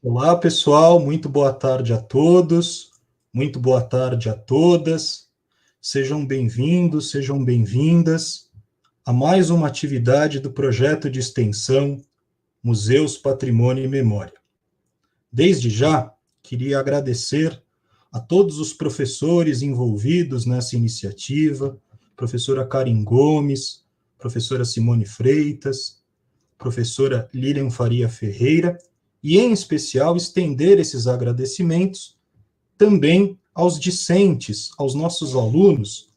Olá, pessoal, muito boa tarde a todos, muito boa tarde a todas. Sejam bem-vindos, sejam bem-vindas a mais uma atividade do projeto de extensão Museus, Patrimônio e Memória. Desde já, queria agradecer a todos os professores envolvidos nessa iniciativa, professora Karen Gomes, professora Simone Freitas, professora Lilian Faria Ferreira, e, em especial, estender esses agradecimentos também aos discentes, aos nossos alunos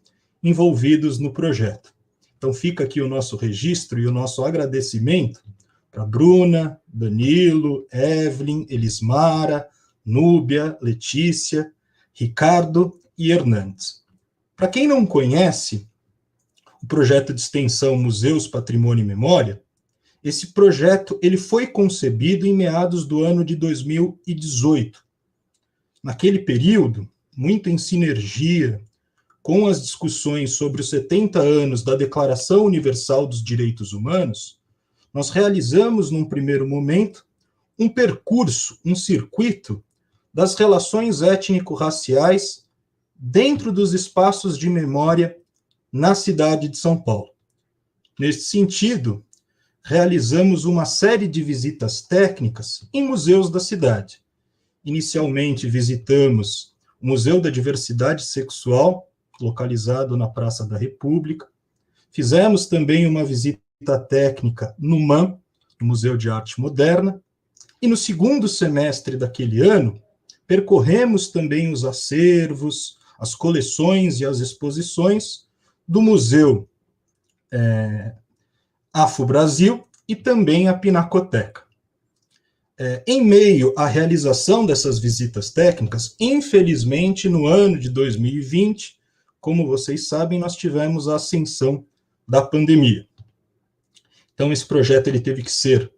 envolvidos no projeto. Então, fica aqui o nosso registro e o nosso agradecimento para Bruna, Danilo, Evelyn, Elismara, Núbia, Letícia, Ricardo e Hernandes. Para quem não conhece o projeto de extensão Museus, Patrimônio e Memória, esse projeto ele foi concebido em meados do ano de 2018. Naquele período, muito em sinergia com as discussões sobre os 70 anos da Declaração Universal dos Direitos Humanos, nós realizamos, num primeiro momento, um percurso, um circuito das relações étnico-raciais dentro dos espaços de memória na cidade de São Paulo. Neste sentido, realizamos uma série de visitas técnicas em museus da cidade. Inicialmente, visitamos o Museu da Diversidade Sexual, localizado na Praça da República. Fizemos também uma visita técnica no MAM, no Museu de Arte Moderna. E no segundo semestre daquele ano, percorremos também os acervos, as coleções e as exposições do Museu Afro-Brasil e também a Pinacoteca. Em meio à realização dessas visitas técnicas, infelizmente, no ano de 2020, como vocês sabem, nós tivemos a ascensão da pandemia. Então, esse projeto ele teve que ser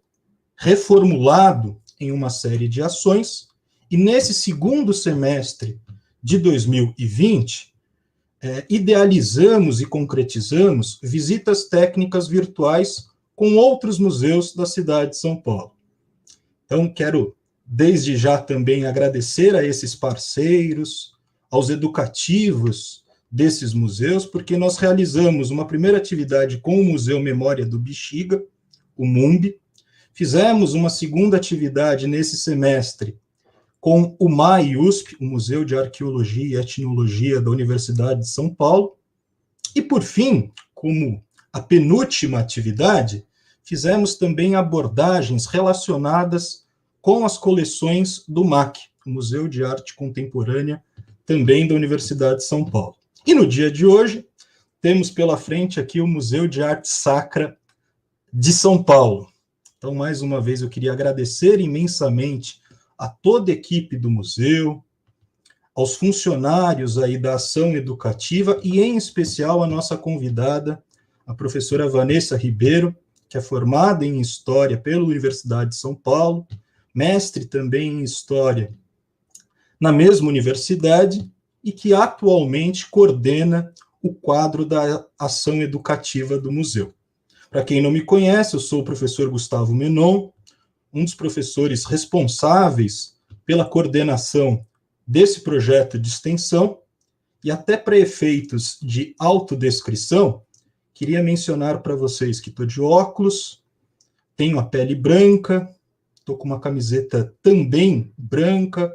reformulado em uma série de ações, e nesse segundo semestre de 2020, idealizamos e concretizamos visitas técnicas virtuais com outros museus da cidade de São Paulo. Então, quero, desde já, também agradecer a esses parceiros, aos educativos desses museus, porque nós realizamos uma primeira atividade com o Museu Memória do Bexiga, o MUMB, fizemos uma segunda atividade nesse semestre com o MAI-USP, o Museu de Arqueologia e Etnologia da Universidade de São Paulo, e, por fim, como a penúltima atividade, fizemos também abordagens relacionadas com as coleções do MAC, o Museu de Arte Contemporânea, também da Universidade de São Paulo. E no dia de hoje, temos pela frente aqui o Museu de Arte Sacra de São Paulo. Então, mais uma vez, eu queria agradecer imensamente a toda a equipe do museu, aos funcionários aí da ação educativa e, em especial, a nossa convidada, a professora Vanessa Ribeiro, que é formada em História pela Universidade de São Paulo, mestre também em História na mesma universidade e que atualmente coordena o quadro da ação educativa do museu. Para quem não me conhece, eu sou o professor Gustavo Menon, um dos professores responsáveis pela coordenação desse projeto de extensão, e até para efeitos de autodescrição, queria mencionar para vocês que estou de óculos, tenho a pele branca, estou com uma camiseta também branca,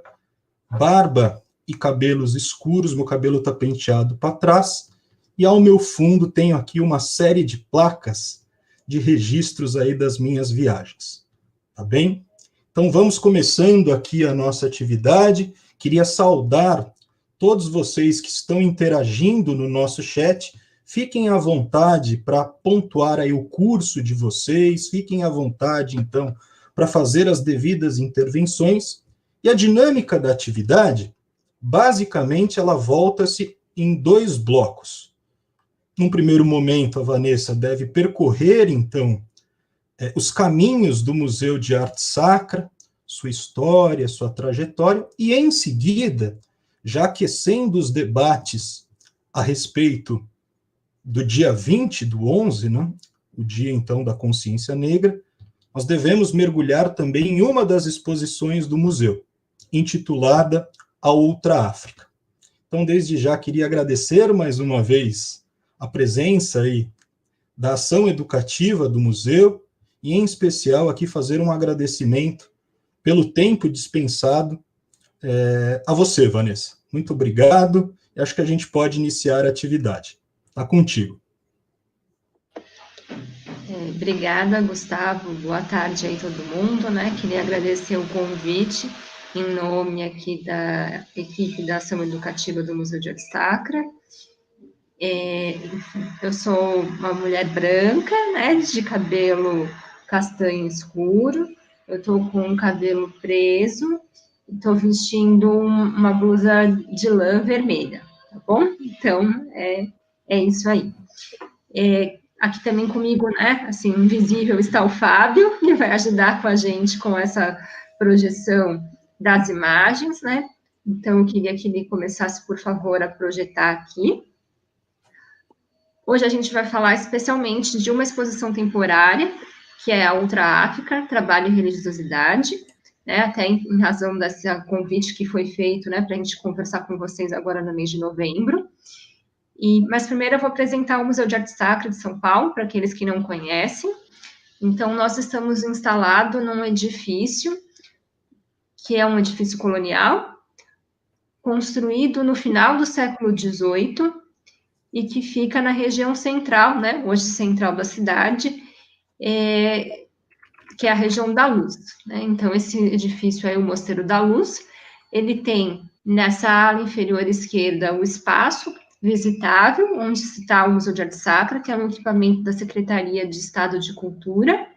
barba e cabelos escuros, meu cabelo está penteado para trás, e ao meu fundo tenho aqui uma série de placas de registros aí das minhas viagens. Tá bem? Então, vamos começando aqui a nossa atividade. Queria saudar todos vocês que estão interagindo no nosso chat. Fiquem à vontade para pontuar aí o curso de vocês, fiquem à vontade, então, para fazer as devidas intervenções. E a dinâmica da atividade, basicamente, ela volta-se em dois blocos. Num primeiro momento, a Vanessa deve percorrer, então, os caminhos do Museu de Arte Sacra, sua história, sua trajetória, e em seguida, já aquecendo os debates a respeito do dia 20 do 11, né, o dia, então, da consciência negra, nós devemos mergulhar também em uma das exposições do museu, intitulada A Outra África. Então, desde já, queria agradecer mais uma vez a presença aí da ação educativa do museu e, em especial, aqui fazer um agradecimento pelo tempo dispensado a você, Vanessa. Muito obrigado. Acho que a gente pode iniciar a atividade. Está contigo. Obrigada, Gustavo. Boa tarde aí todo mundo, né? Queria agradecer o convite em nome aqui da equipe da ação educativa do Museu de Arte Sacra. Eu sou uma mulher branca, né, de cabelo castanho escuro, eu estou com o cabelo preso, estou vestindo uma blusa de lã vermelha, tá bom? Então, é isso aí. Aqui também comigo, né, assim, invisível, está o Fábio, que vai ajudar com a gente com essa projeção das imagens, né? Então, eu queria que ele começasse, por favor, a projetar aqui. Hoje a gente vai falar especialmente de uma exposição temporária, que é a Outra África, Trabalho e Religiosidade, né, até em razão desse convite que foi feito, né, para a gente conversar com vocês agora no mês de novembro. Mas primeiro eu vou apresentar o Museu de Arte Sacra de São Paulo, para aqueles que não conhecem. Então, nós estamos instalados num edifício, que é um edifício colonial, construído no final do século XVIII, e que fica na região central, né, hoje central da cidade, que é a região da Luz, né? Então, esse edifício é o Mosteiro da Luz, ele tem nessa ala inferior esquerda o espaço visitável, onde está o Museu de Arte Sacra, que é um equipamento da Secretaria de Estado de Cultura,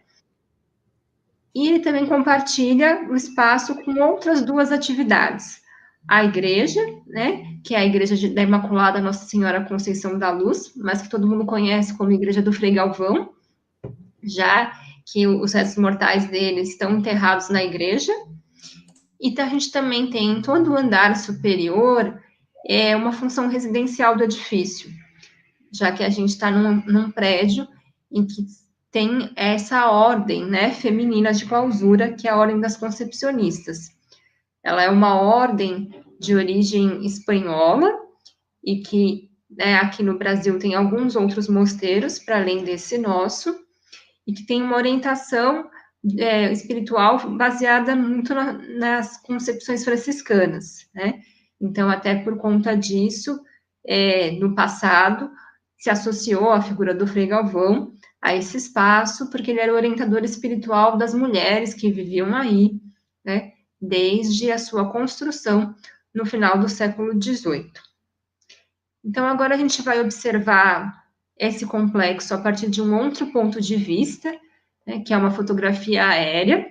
e ele também compartilha o espaço com outras duas atividades. A igreja, né, que é a igreja da Imaculada Nossa Senhora Conceição da Luz, mas que todo mundo conhece como Igreja do Frei Galvão, já que os restos mortais dele estão enterrados na igreja. E a gente também tem em todo o andar superior uma função residencial do edifício, já que a gente está num prédio em que tem essa ordem, né, feminina de clausura, que é a Ordem das Concepcionistas. Ela é uma ordem de origem espanhola e que, né, aqui no Brasil tem alguns outros mosteiros, para além desse nosso, e que tem uma orientação espiritual baseada muito nas concepções franciscanas, né? Então, até por conta disso, no passado, se associou a figura do Frei Galvão a esse espaço, porque ele era o orientador espiritual das mulheres que viviam aí, né, desde a sua construção no final do século XVIII. Então, agora a gente vai observar esse complexo a partir de um outro ponto de vista, né, que é uma fotografia aérea,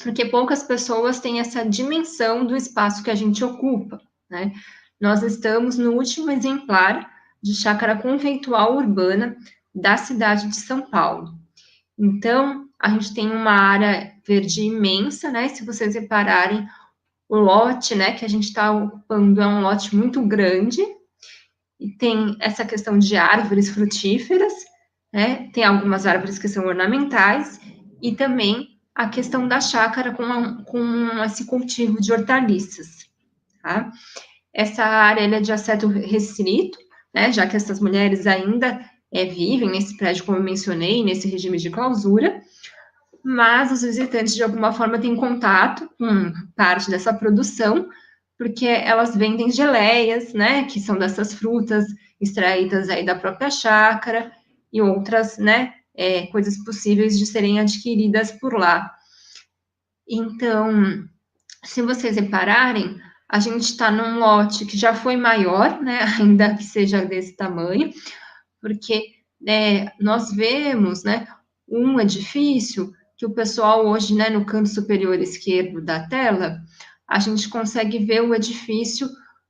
porque poucas pessoas têm essa dimensão do espaço que a gente ocupa, né? Nós estamos no último exemplar de chácara conceitual urbana da cidade de São Paulo. Então, a gente tem uma área verde imensa, né? Se vocês repararem, o lote, né, que a gente está ocupando é um lote muito grande, e tem essa questão de árvores frutíferas, né? Tem algumas árvores que são ornamentais, e também a questão da chácara com esse cultivo de hortaliças, tá? Essa área é de acesso restrito, né? Já que essas mulheres ainda vivem nesse prédio, como eu mencionei, nesse regime de clausura, mas os visitantes, de alguma forma, têm contato com parte dessa produção, porque elas vendem geleias, né, que são dessas frutas extraídas aí da própria chácara, e outras, né, coisas possíveis de serem adquiridas por lá. Então, se vocês repararem, a gente está num lote que já foi maior, né, ainda que seja desse tamanho, porque nós vemos, né, um edifício que o pessoal hoje, né, no canto superior esquerdo da tela, a gente consegue ver o edifício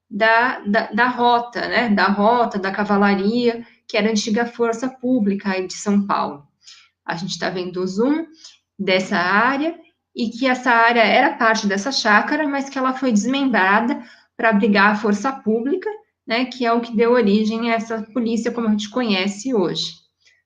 da rota, né, da cavalaria, que era a antiga força pública aí de São Paulo. A gente está vendo o zoom dessa área, e que essa área era parte dessa chácara, mas que ela foi desmembrada para abrigar a força pública, né, que é o que deu origem a essa polícia como a gente conhece hoje.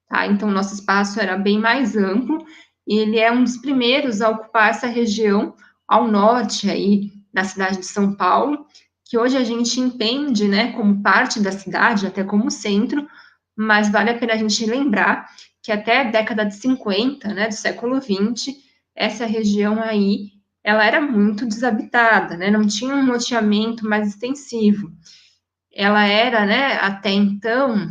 Tá? Então, nosso espaço era bem mais amplo, e ele é um dos primeiros a ocupar essa região ao norte, aí, da cidade de São Paulo, que hoje a gente entende, né, como parte da cidade, até como centro, mas vale a pena a gente lembrar que até a década de 50, né, do século 20, essa região aí, ela era muito desabitada, né, não tinha um loteamento mais extensivo. Ela era, né, até então,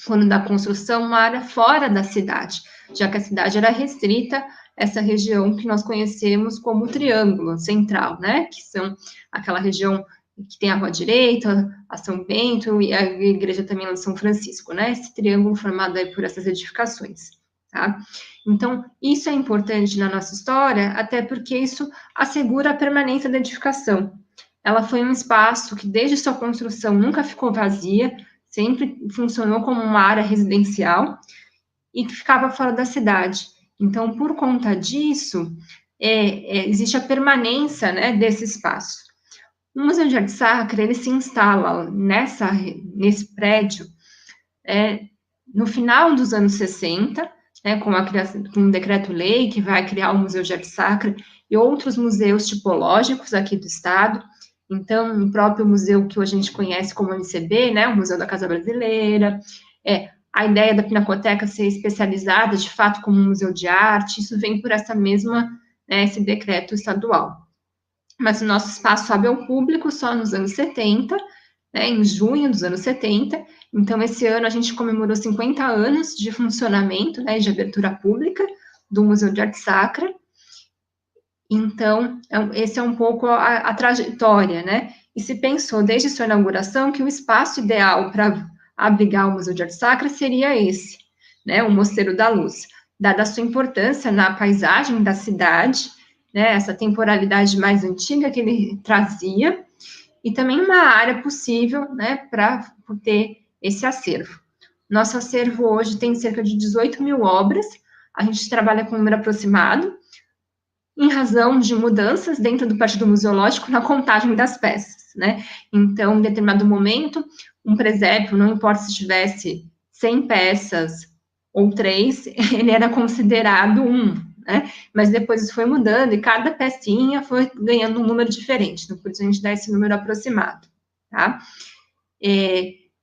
quando da construção, uma área fora da cidade, já que a cidade era restrita a essa região que nós conhecemos como Triângulo Central, né, que são aquela região que tem a Rua Direita, a São Bento e a igreja também lá de São Francisco, né, esse triângulo formado aí por essas edificações, tá? Então, isso é importante na nossa história, até porque isso assegura a permanência da edificação. Ela foi um espaço que, desde sua construção, nunca ficou vazia, sempre funcionou como uma área residencial e que ficava fora da cidade. Então, por conta disso, existe a permanência, né, desse espaço. O Museu de Arte Sacra, ele se instala nesse prédio no final dos anos 60, né, com um decreto-lei que vai criar o Museu de Arte Sacra e outros museus tipológicos aqui do estado. Então, o próprio museu que hoje a gente conhece como MCB, né, o Museu da Casa Brasileira, a ideia da Pinacoteca ser especializada, de fato, como um museu de arte, isso vem por esse decreto estadual. Mas o nosso espaço abre ao público só nos anos 70, né, em junho dos anos 70. Então, esse ano a gente comemorou 50 anos de funcionamento, né, de abertura pública do Museu de Arte Sacra. Então, esse é um pouco a trajetória, né? E se pensou, desde sua inauguração, que o espaço ideal para abrigar o Museu de Arte Sacra seria esse, né? O Mosteiro da Luz. Dada a sua importância na paisagem da cidade, né? Essa temporalidade mais antiga que ele trazia, e também uma área possível, né? Para ter esse acervo. Nosso acervo hoje tem cerca de 18 mil obras, a gente trabalha com um número aproximado, em razão de mudanças dentro do Partido Museológico na contagem das peças, né? Então, em determinado momento, um presépio, não importa se tivesse 100 peças ou 3, ele era considerado 1, né? Mas depois isso foi mudando e cada pecinha foi ganhando um número diferente, então por isso a gente dá esse número aproximado, tá?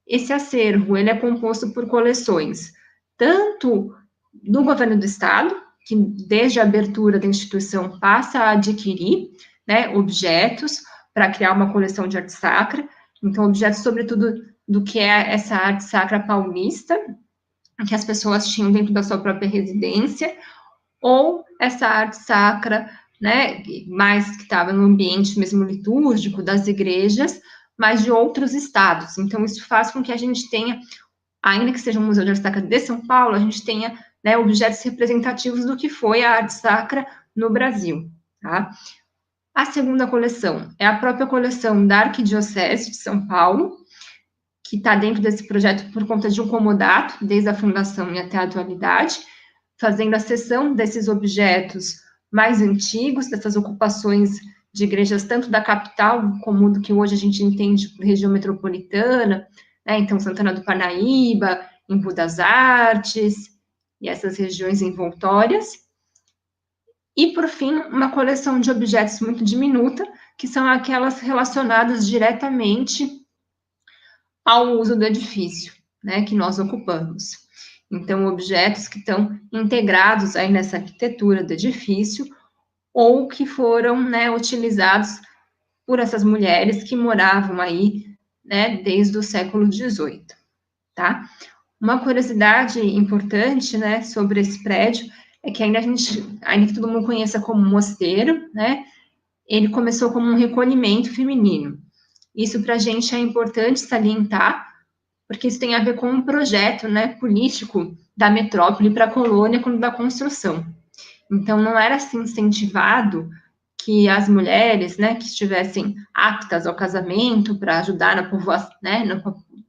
Esse acervo, ele é composto por coleções, tanto do governo do estado, que desde a abertura da instituição passa a adquirir, né, objetos para criar uma coleção de arte sacra, então objetos sobretudo do que é essa arte sacra paulista, que as pessoas tinham dentro da sua própria residência, ou essa arte sacra, né, mais que estava no ambiente mesmo litúrgico das igrejas, mas de outros estados. Então isso faz com que a gente tenha, ainda que seja um Museu de Arte Sacra de São Paulo, a gente tenha, né, objetos representativos do que foi a arte sacra no Brasil, tá? A segunda coleção é a própria coleção da Arquidiocese de São Paulo, que está dentro desse projeto por conta de um comodato, desde a fundação e até a atualidade, fazendo a cessão desses objetos mais antigos, dessas ocupações de igrejas tanto da capital como do que hoje a gente entende por região metropolitana, né? Então Santana do Parnaíba, Embu das Artes, e essas regiões envoltórias. E, por fim, uma coleção de objetos muito diminuta, que são aquelas relacionadas diretamente ao uso do edifício, né, que nós ocupamos. Então, objetos que estão integrados aí nessa arquitetura do edifício, ou que foram, né, utilizados por essas mulheres que moravam aí, né, desde o século XVIII, tá? Uma curiosidade importante, né, sobre esse prédio é que ainda que todo mundo conheça como mosteiro, né, ele começou como um recolhimento feminino. Isso para a gente é importante salientar, porque isso tem a ver com um projeto, né, político da metrópole para a colônia quando da construção. Então não era assim incentivado que as mulheres, né, que estivessem aptas ao casamento para ajudar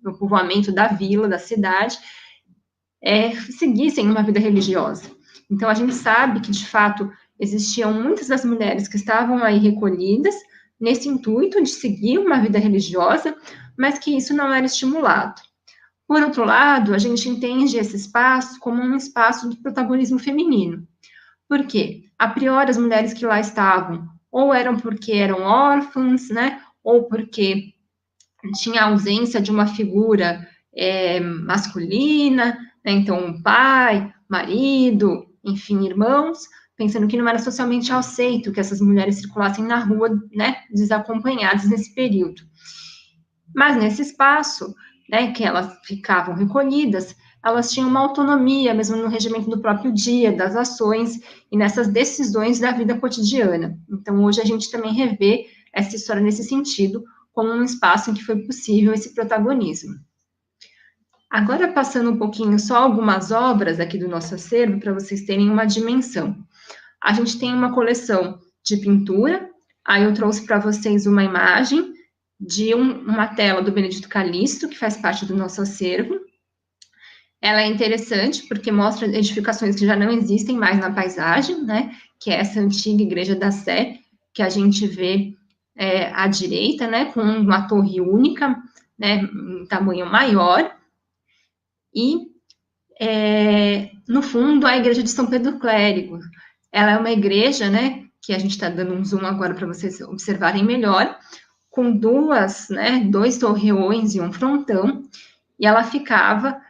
no povoamento da vila, da cidade, seguissem uma vida religiosa. Então, a gente sabe que, de fato, existiam muitas das mulheres que estavam aí recolhidas nesse intuito de seguir uma vida religiosa, mas que isso não era estimulado. Por outro lado, a gente entende esse espaço como um espaço de protagonismo feminino, Por quê? A priori, as mulheres que lá estavam, ou eram porque eram órfãs, né, ou porque tinha ausência de uma figura masculina, né, então um pai, marido, enfim, irmãos, pensando que não era socialmente aceito que essas mulheres circulassem na rua, né, desacompanhadas nesse período. Mas nesse espaço, né, que elas ficavam recolhidas, elas tinham uma autonomia, mesmo no regimento do próprio dia, das ações e nessas decisões da vida cotidiana. Então, hoje a gente também revê essa história nesse sentido, como um espaço em que foi possível esse protagonismo. Agora, passando um pouquinho só algumas obras aqui do nosso acervo, para vocês terem uma dimensão. A gente tem uma coleção de pintura, aí eu trouxe para vocês uma imagem de uma tela do Benedito Calixto, que faz parte do nosso acervo. Ela é interessante porque mostra edificações que já não existem mais na paisagem, né? Que é essa antiga Igreja da Sé, que a gente vê à direita, né? Com uma torre única, né? Em tamanho maior. E, no fundo, a Igreja de São Pedro Clérigo. Ela é uma igreja, né? Que a gente está dando um zoom agora para vocês observarem melhor, com dois torreões e um frontão, e ela ficava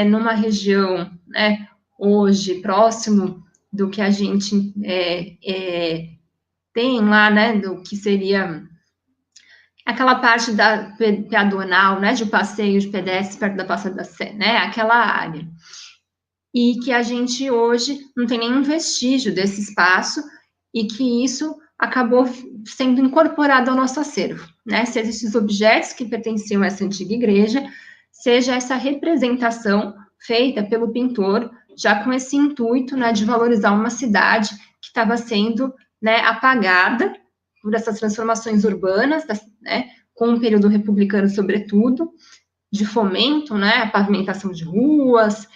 numa região, né, hoje, próximo do que a gente tem lá, né, do que seria aquela parte da pedonal, né, de passeio de pedestres perto da Praça da Sé, né, aquela área. E que a gente hoje não tem nenhum vestígio desse espaço e que isso acabou sendo incorporado ao nosso acervo, né? Seja esses objetos que pertenciam a essa antiga igreja, seja essa representação feita pelo pintor, já com esse intuito, né, de valorizar uma cidade que estava sendo, né, apagada por essas transformações urbanas, né, com o período republicano, sobretudo, de fomento, né, a pavimentação de ruas,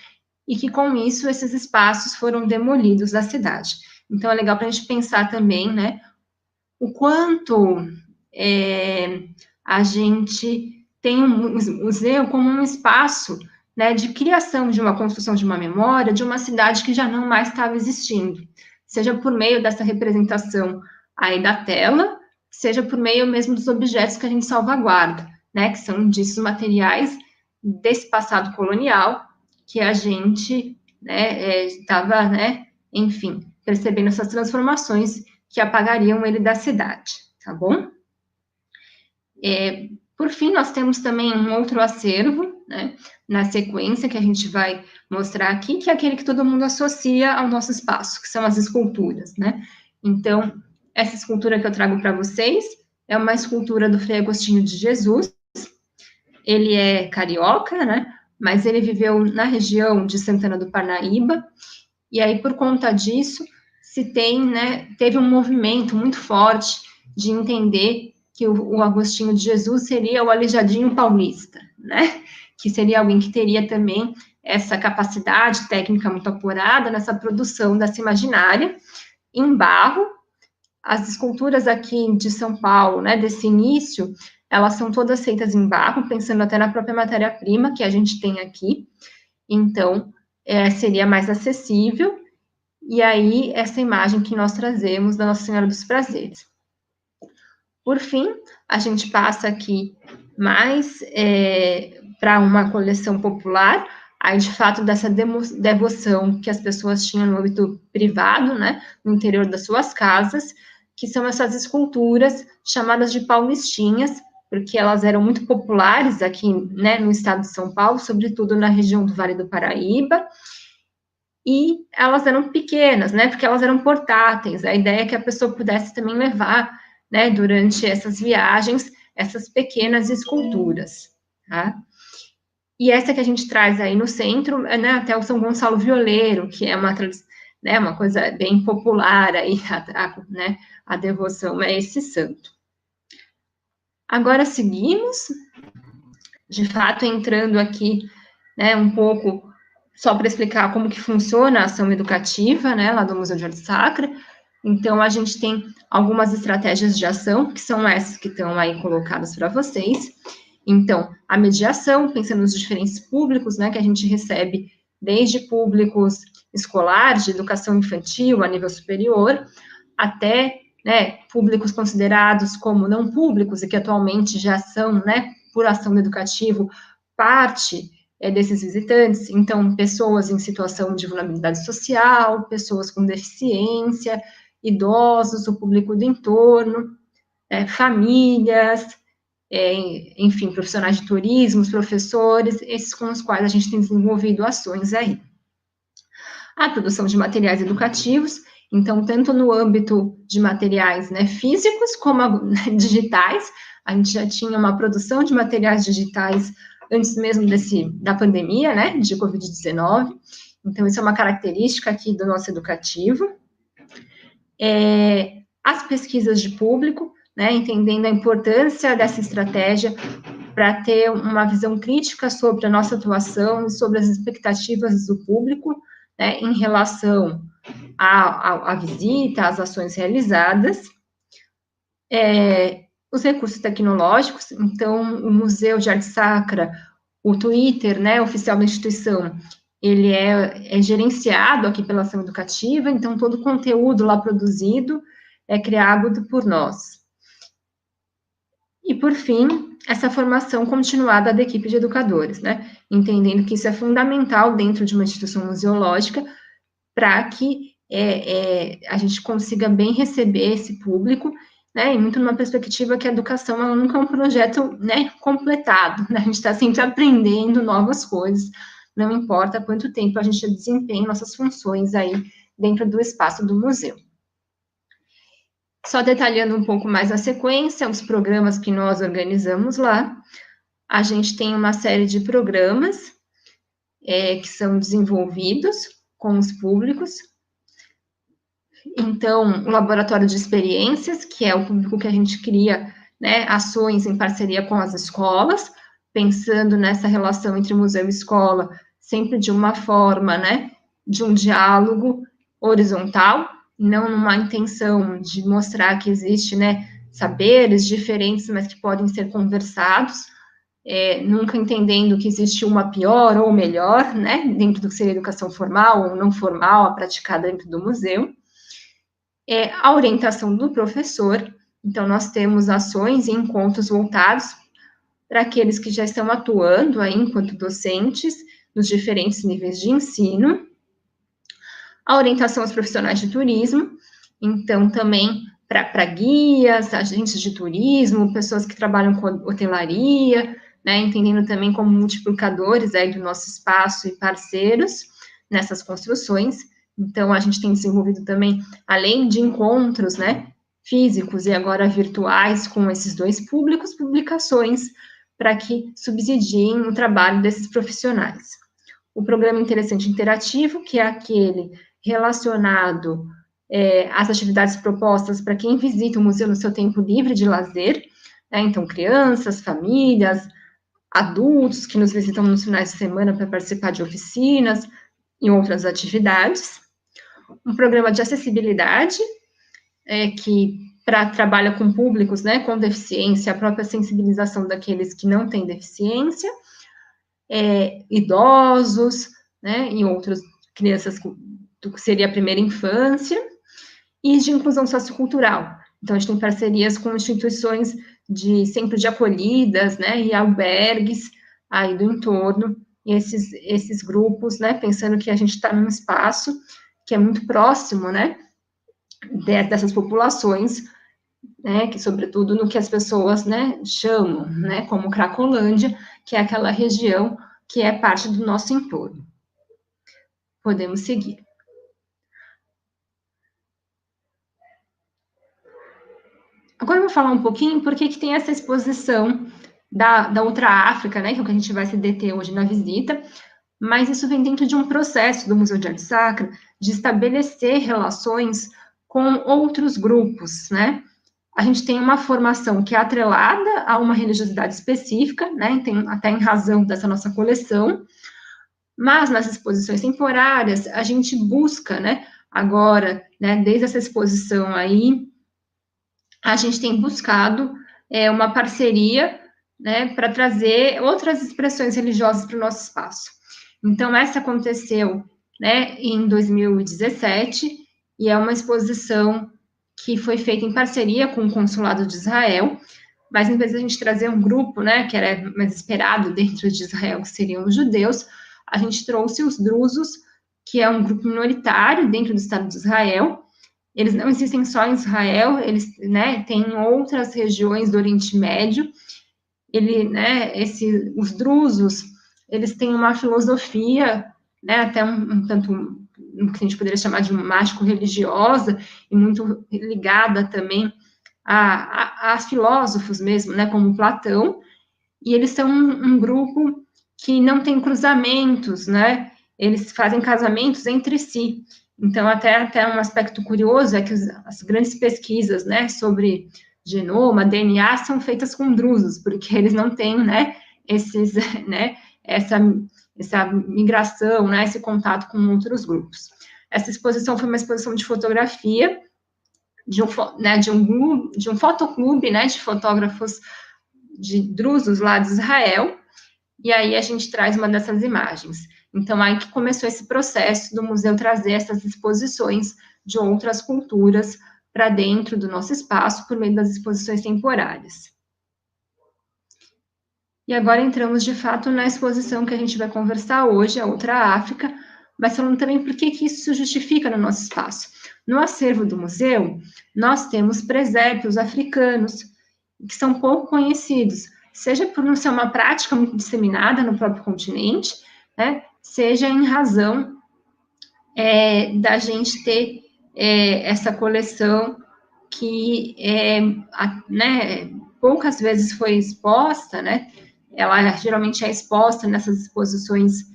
e que, com isso, esses espaços foram demolidos da cidade. Então, é legal para a gente pensar também, né, o quanto a gente tem um museu como um espaço, né, de criação de uma construção de uma memória de uma cidade que já não mais estava existindo, seja por meio dessa representação aí da tela, seja por meio mesmo dos objetos que a gente salvaguarda, né, que são indícios materiais desse passado colonial que a gente estava, enfim, percebendo essas transformações que apagariam ele da cidade, tá bom? Por fim, nós temos também um outro acervo, né, na sequência, que a gente vai mostrar aqui, que é aquele que todo mundo associa ao nosso espaço, que são as esculturas, né? Então, essa escultura que eu trago para vocês é uma escultura do Frei Agostinho de Jesus. Ele é carioca, né? Mas ele viveu na região de Santana do Parnaíba, e aí, por conta disso, teve um movimento muito forte de entender que o Agostinho de Jesus seria o Aleijadinho paulista, né? Que seria alguém que teria também essa capacidade técnica muito apurada nessa produção dessa imaginária em barro. As esculturas aqui de São Paulo, né, desse início, elas são todas feitas em barro, pensando até na própria matéria-prima que a gente tem aqui. Então, seria mais acessível. E aí, essa imagem que nós trazemos da Nossa Senhora dos Prazeres. Por fim, a gente passa aqui mais para uma coleção popular, aí, de fato, dessa devoção que as pessoas tinham no âmbito privado, né, no interior das suas casas, que são essas esculturas chamadas de paulistinhas, porque elas eram muito populares aqui, né, no estado de São Paulo, sobretudo na região do Vale do Paraíba, e elas eram pequenas, né, porque elas eram portáteis. A ideia é que a pessoa pudesse também levar, né, durante essas viagens, essas pequenas esculturas, tá? E essa que a gente traz aí no centro, né, até o São Gonçalo Violeiro, que é uma coisa bem popular aí, né, a devoção a esse santo. Agora seguimos, de fato, entrando aqui, né, um pouco só para explicar como que funciona a ação educativa, né, lá do Museu de Arte Sacra. Então, a gente tem algumas estratégias de ação, que são essas que estão aí colocadas para vocês. Então, a mediação, pensando nos diferentes públicos, né, que a gente recebe desde públicos escolares, de educação infantil a nível superior, até, né, públicos considerados como não públicos e que atualmente já são, né, por ação do educativo, parte desses visitantes. Então, pessoas em situação de vulnerabilidade social, pessoas com deficiência, idosos, o público do entorno, famílias, enfim, profissionais de turismo, professores, esses com os quais a gente tem desenvolvido ações aí. A produção de materiais educativos, então, tanto no âmbito de materiais, né, físicos, como digitais, a gente já tinha uma produção de materiais digitais antes mesmo da pandemia, né, de Covid-19, então, isso é uma característica aqui do nosso educativo. As pesquisas de público, né, entendendo a importância dessa estratégia para ter uma visão crítica sobre a nossa atuação e sobre as expectativas do público, né, em relação à visita, às ações realizadas. Os recursos tecnológicos, então, o Museu de Arte Sacra, o Twitter, né, oficial da instituição, ele é gerenciado aqui pela ação educativa, então, todo o conteúdo lá produzido é criado por nós. E, por fim, essa formação continuada da equipe de educadores, né, entendendo que isso é fundamental dentro de uma instituição museológica para que a gente consiga bem receber esse público, né, e muito numa perspectiva que a educação ela nunca é um projeto, né, completado, né, a gente está sempre aprendendo novas coisas, não importa quanto tempo a gente desempenha nossas funções aí dentro do espaço do museu. Só detalhando um pouco mais a sequência, os programas que nós organizamos lá, a gente tem uma série de programas que são desenvolvidos com os públicos. Então, o laboratório de experiências, que é o público que a gente cria, né, ações em parceria com as escolas, pensando nessa relação entre museu e escola, sempre de uma forma, né, de um diálogo horizontal, não numa intenção de mostrar que existe, né, saberes diferentes, mas que podem ser conversados, nunca entendendo que existe uma pior ou melhor, né, dentro do que seria educação formal ou não formal, a praticada dentro do museu. A orientação do professor, então nós temos ações e encontros voltados para aqueles que já estão atuando aí enquanto docentes nos diferentes níveis de ensino. A orientação aos profissionais de turismo, então também para guias, agentes de turismo, pessoas que trabalham com hotelaria, né, entendendo também como multiplicadores aí do nosso espaço e parceiros nessas construções. Então, a gente tem desenvolvido também, além de encontros, né, físicos e agora virtuais com esses dois públicos, publicações para que subsidiem o trabalho desses profissionais. O programa Interessante Interativo, que é aquele relacionado às atividades propostas para quem visita o museu no seu tempo livre de lazer, né, então crianças, famílias, adultos que nos visitam nos finais de semana para participar de oficinas e outras atividades. Um programa de acessibilidade, que trabalha com públicos, né, com deficiência, a própria sensibilização daqueles que não têm deficiência, idosos, né, e outras crianças do que seria a primeira infância, e de inclusão sociocultural. Então, a gente tem parcerias com instituições de centro de acolhidas, né, e albergues aí do entorno, e esses grupos, né, pensando que a gente está num espaço que é muito próximo, né, dessas populações, né, que sobretudo no que as pessoas, né, chamam, né, como Cracolândia, que é aquela região que é parte do nosso entorno. Podemos seguir. Agora eu vou falar um pouquinho por que tem essa exposição da Ultra África, né, que é o que a gente vai se deter hoje na visita, mas isso vem dentro de um processo do Museu de Arte Sacra de estabelecer relações com outros grupos, né? A gente tem uma formação que é atrelada a uma religiosidade específica, né, até em razão dessa nossa coleção, mas nas exposições temporárias, a gente busca, né, agora, né, desde essa exposição aí, a gente tem buscado uma parceria, né, para trazer outras expressões religiosas para o nosso espaço. Então, essa aconteceu, né, em 2017, e é uma exposição que foi feita em parceria com o Consulado de Israel, mas em vez de a gente trazer um grupo, né, que era mais esperado dentro de Israel, que seriam os judeus, a gente trouxe os drusos, que é um grupo minoritário dentro do Estado de Israel. Eles não existem só em Israel, eles, né, têm em outras regiões do Oriente Médio. Os drusos, eles têm uma filosofia, né, até um tanto que a gente poderia chamar de mágico-religiosa, e muito ligada também a filósofos mesmo, né, como Platão, e eles são um grupo que não tem cruzamentos, né, eles fazem casamentos entre si. Então, até um aspecto curioso é que as grandes pesquisas, né, sobre genoma, DNA, são feitas com drusos, porque eles não têm, né, essa migração, né, esse contato com outros grupos. Essa exposição foi uma exposição de fotografia, de um fotoclube, né, de fotógrafos de drusos lá de Israel, e aí a gente traz uma dessas imagens. Então, aí que começou esse processo do museu trazer essas exposições de outras culturas para dentro do nosso espaço, por meio das exposições temporárias. E agora entramos, de fato, na exposição que a gente vai conversar hoje, a Outra África, mas falando também por que isso se justifica no nosso espaço. No acervo do museu, nós temos presépios africanos, que são pouco conhecidos, seja por não ser uma prática muito disseminada no próprio continente, né, seja em razão da gente ter essa coleção que poucas vezes foi exposta, né, ela geralmente é exposta nessas exposições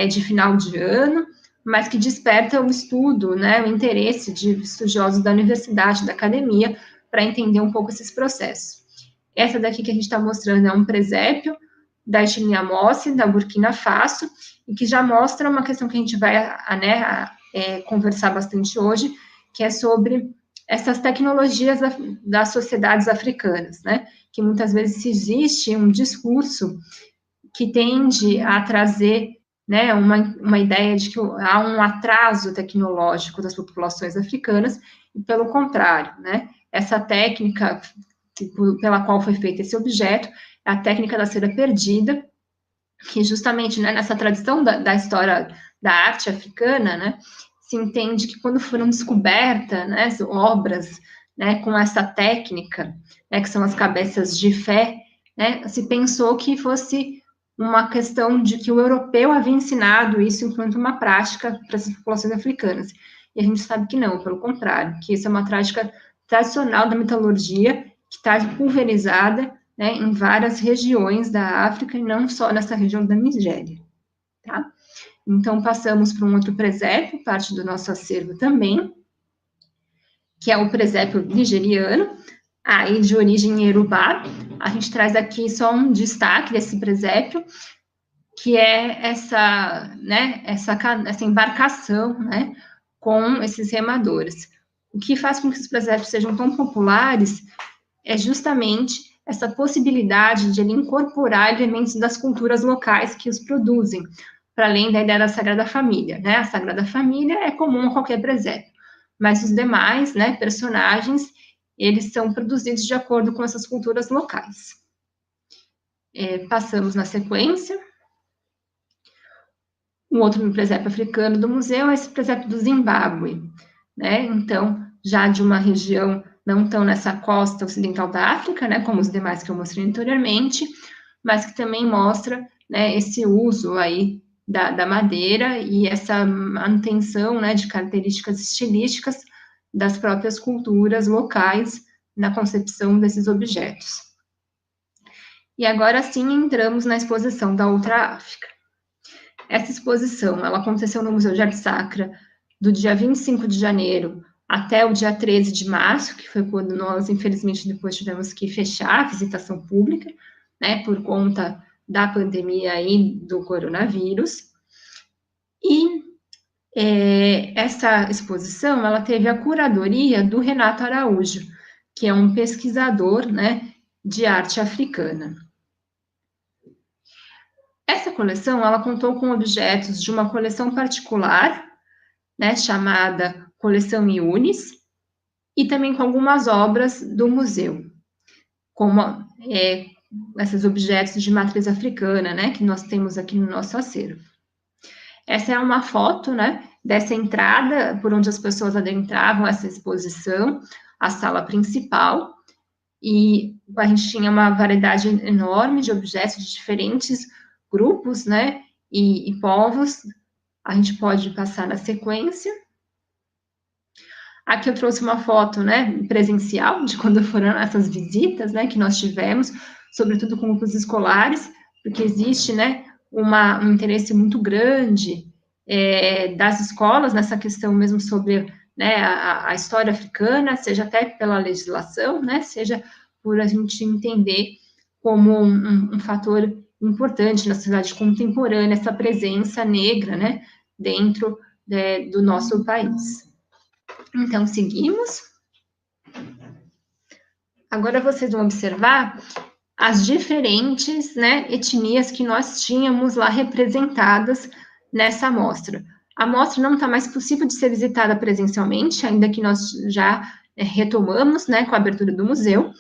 de final de ano, mas que desperta o estudo, né, o interesse de estudiosos da universidade, da academia, para entender um pouco esses processos. Essa daqui que a gente está mostrando é um presépio da etnia Mossi, da Burkina Faso, e que já mostra uma questão que a gente vai conversar bastante hoje, que é sobre essas tecnologias das sociedades africanas, né? Que muitas vezes existe um discurso que tende a trazer, né, uma ideia de que há um atraso tecnológico das populações africanas, e pelo contrário, né? Essa técnica pela qual foi feito esse objeto é a técnica da cera perdida, que justamente, né, nessa tradição da história da arte africana, né, se entende que quando foram descobertas, né, obras, né, com essa técnica, né, que são as cabeças de fé, né, se pensou que fosse uma questão de que o europeu havia ensinado isso enquanto uma prática para as populações africanas. E a gente sabe que não, pelo contrário, que isso é uma prática tradicional da metalurgia, que está pulverizada, né, em várias regiões da África, e não só nessa região da Nigéria, tá? Então, passamos para um outro presépio, parte do nosso acervo também, que é o presépio nigeriano, aí de origem iorubá. A gente traz aqui só um destaque desse presépio, que é essa embarcação, né, com esses remadores. O que faz com que os presépios sejam tão populares é justamente essa possibilidade de ele incorporar elementos das culturas locais que os produzem, para além da ideia da Sagrada Família, né? A Sagrada Família é comum a qualquer presépio, mas os demais, né, personagens, eles são produzidos de acordo com essas culturas locais. Passamos na sequência. Um outro presépio africano do museu é esse presépio do Zimbábue, né? Então, já de uma região não tão nessa costa ocidental da África, né, como os demais que eu mostrei anteriormente, mas que também mostra, né, esse uso aí da madeira e essa manutenção, né, de características estilísticas das próprias culturas locais na concepção desses objetos. E agora sim entramos na exposição da Outra África. Essa exposição, ela aconteceu no Museu de Arte Sacra do dia 25 de janeiro até o dia 13 de março, que foi quando nós, infelizmente, depois tivemos que fechar a visitação pública, né, por conta da pandemia aí do coronavírus. E essa exposição, ela teve a curadoria do Renato Araújo, que é um pesquisador, né, de arte africana. Essa coleção, ela contou com objetos de uma coleção particular, né, chamada Coleção Yunis, e também com algumas obras do museu, como esses objetos de matriz africana, né, que nós temos aqui no nosso acervo. Essa é uma foto, né, dessa entrada por onde as pessoas adentravam essa exposição, a sala principal, e a gente tinha uma variedade enorme de objetos de diferentes grupos, né, e povos. A gente pode passar na sequência. Aqui eu trouxe uma foto, né, presencial, de quando foram essas visitas, né, que nós tivemos, sobretudo com grupos escolares, porque existe, né, um interesse muito grande das escolas nessa questão mesmo sobre, né, a história africana, seja até pela legislação, né, seja por a gente entender como um fator importante na sociedade contemporânea, essa presença negra, né, dentro do nosso país. Então, seguimos. Agora vocês vão observar as diferentes, né, etnias que nós tínhamos lá representadas nessa amostra. A amostra não está mais possível de ser visitada presencialmente, ainda que nós já retomamos, né, com a abertura do museu,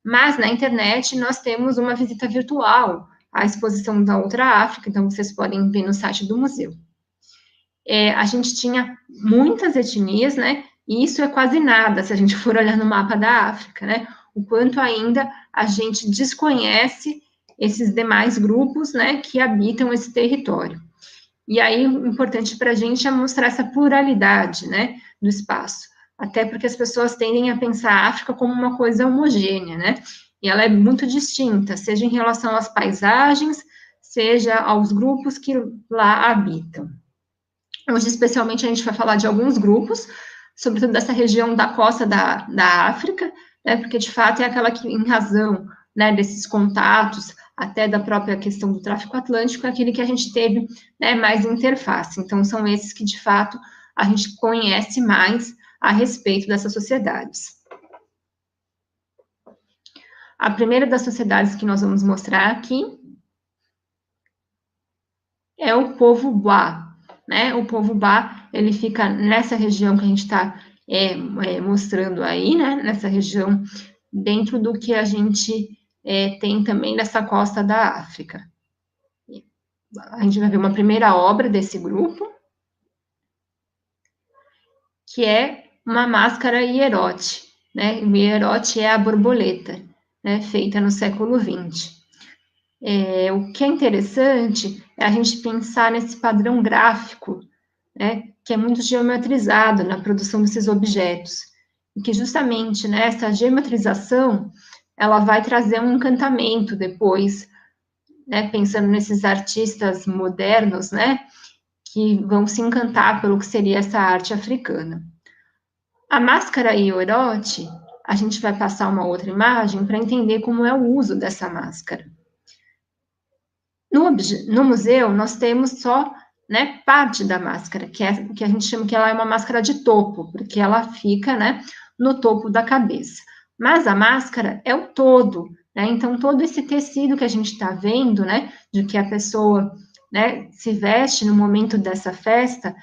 mas na internet nós temos uma visita virtual à exposição da Outra África, então vocês podem ver no site do museu. A gente tinha muitas etnias, né, e isso é quase nada, se a gente for olhar no mapa da África, né, o quanto ainda a gente desconhece esses demais grupos, né, que habitam esse território. E aí, o importante para a gente é mostrar essa pluralidade, né, do espaço, até porque as pessoas tendem a pensar a África como uma coisa homogênea, né, e ela é muito distinta, seja em relação às paisagens, seja aos grupos que lá habitam. Hoje, especialmente, a gente vai falar de alguns grupos, sobretudo dessa região da costa da África, né, porque, de fato, é aquela que, em razão, né, desses contatos, até da própria questão do tráfico atlântico, é aquele que a gente teve, né, mais interface. Então, são esses que, de fato, a gente conhece mais a respeito dessas sociedades. A primeira das sociedades que nós vamos mostrar aqui é o povo Bwa, né? O povo Bwa, ele fica nessa região que a gente está mostrando aí, né? Nessa região, dentro do que a gente tem também nessa costa da África. A gente vai ver uma primeira obra desse grupo, que é uma máscara hierote, né? O hierote é a borboleta, né? Feita no século XX. O que é interessante é a gente pensar nesse padrão gráfico, né, que é muito geometrizado na produção desses objetos, e que justamente, né, essa geometrização, ela vai trazer um encantamento depois, né, pensando nesses artistas modernos, né, que vão se encantar pelo que seria essa arte africana. A máscara hierote, a gente vai passar uma outra imagem para entender como é o uso dessa máscara. No museu, nós temos só, né, parte da máscara, que a gente chama que ela é uma máscara de topo, porque ela fica, né, no topo da cabeça. Mas a máscara é o todo, né? Então, todo esse tecido que a gente está vendo, né, de que a pessoa, né, se veste no momento dessa festa,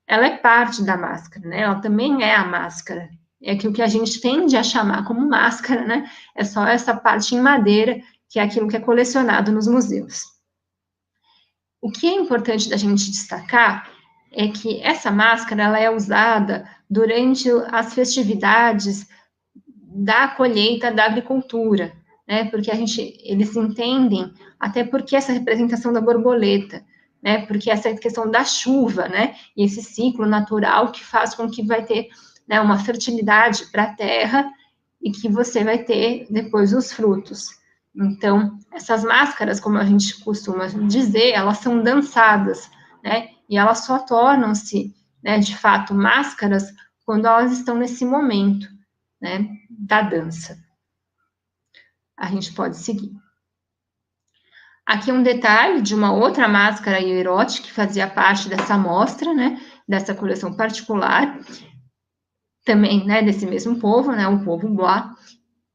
ela é parte da máscara, né? Ela também é a máscara. É que o que a gente tende a chamar como máscara, né, é só essa parte em madeira, que é aquilo que é colecionado nos museus. O que é importante da gente destacar é que essa máscara ela é usada durante as festividades da colheita da agricultura, né? Porque eles entendem, até porque essa representação da borboleta, né? Porque essa questão da chuva, né? E esse ciclo natural que faz com que vai ter, né, uma fertilidade para a terra e que você vai ter depois os frutos. Então, essas máscaras, como a gente costuma dizer, elas são dançadas, né? E elas só tornam-se, né, de fato, máscaras quando elas estão nesse momento, né, da dança. A gente pode seguir. Aqui um detalhe de uma outra máscara hierote que fazia parte dessa amostra, né, dessa coleção particular, também, né, desse mesmo povo, né, o povo Bwa.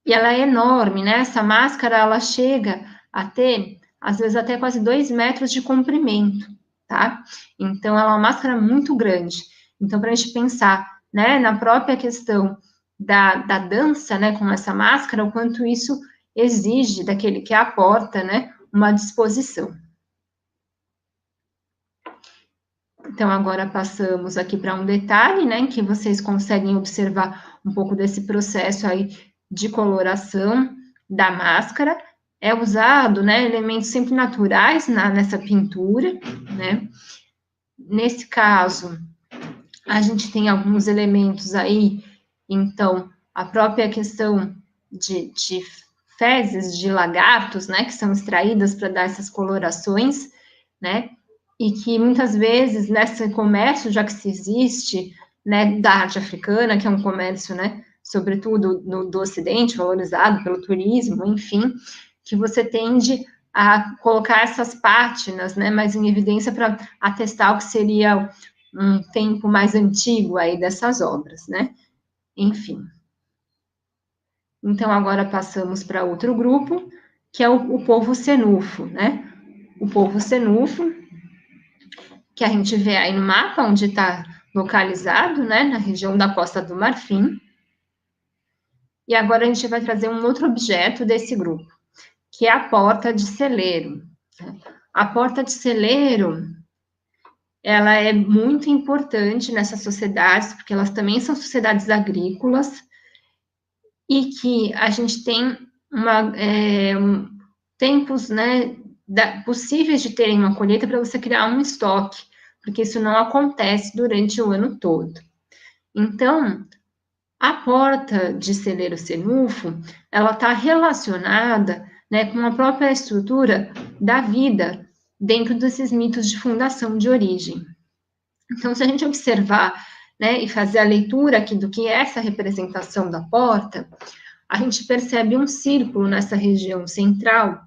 E ela é enorme, né? Essa máscara, ela chega a ter às vezes até quase 2 metros de comprimento, tá? Então, ela é uma máscara muito grande. Então, para a gente pensar, né, na própria questão da dança, né, com essa máscara, o quanto isso exige daquele que a porta, né, uma disposição. Então, agora passamos aqui para um detalhe, né, em que vocês conseguem observar um pouco desse processo aí de coloração da máscara. É usado, né, elementos sempre naturais nessa pintura, né. Nesse caso, a gente tem alguns elementos aí, então, a própria questão de fezes de lagartos, né, que são extraídas para dar essas colorações, né, e que muitas vezes nesse comércio, já que se existe, né, da arte africana, que é um comércio, né, sobretudo do Ocidente, valorizado pelo turismo, enfim, que você tende a colocar essas pátinas, né, mais em evidência para atestar o que seria um tempo mais antigo aí dessas obras, né, enfim. Então, agora passamos para outro grupo, que é o povo senufo, né, o povo senufo, que a gente vê aí no mapa, onde está localizado, né, na região da Costa do Marfim. E agora a gente vai trazer um outro objeto desse grupo, que é a porta de celeiro. A porta de celeiro, ela é muito importante nessas sociedades, porque elas também são sociedades agrícolas, e que a gente tem tempos, né, possíveis de terem uma colheita para você criar um estoque, porque isso não acontece durante o ano todo. Então, a porta de celeiro senufo, ela está relacionada, né, com a própria estrutura da vida dentro desses mitos de fundação de origem. Então, se a gente observar, né, e fazer a leitura aqui do que é essa representação da porta, a gente percebe um círculo nessa região central,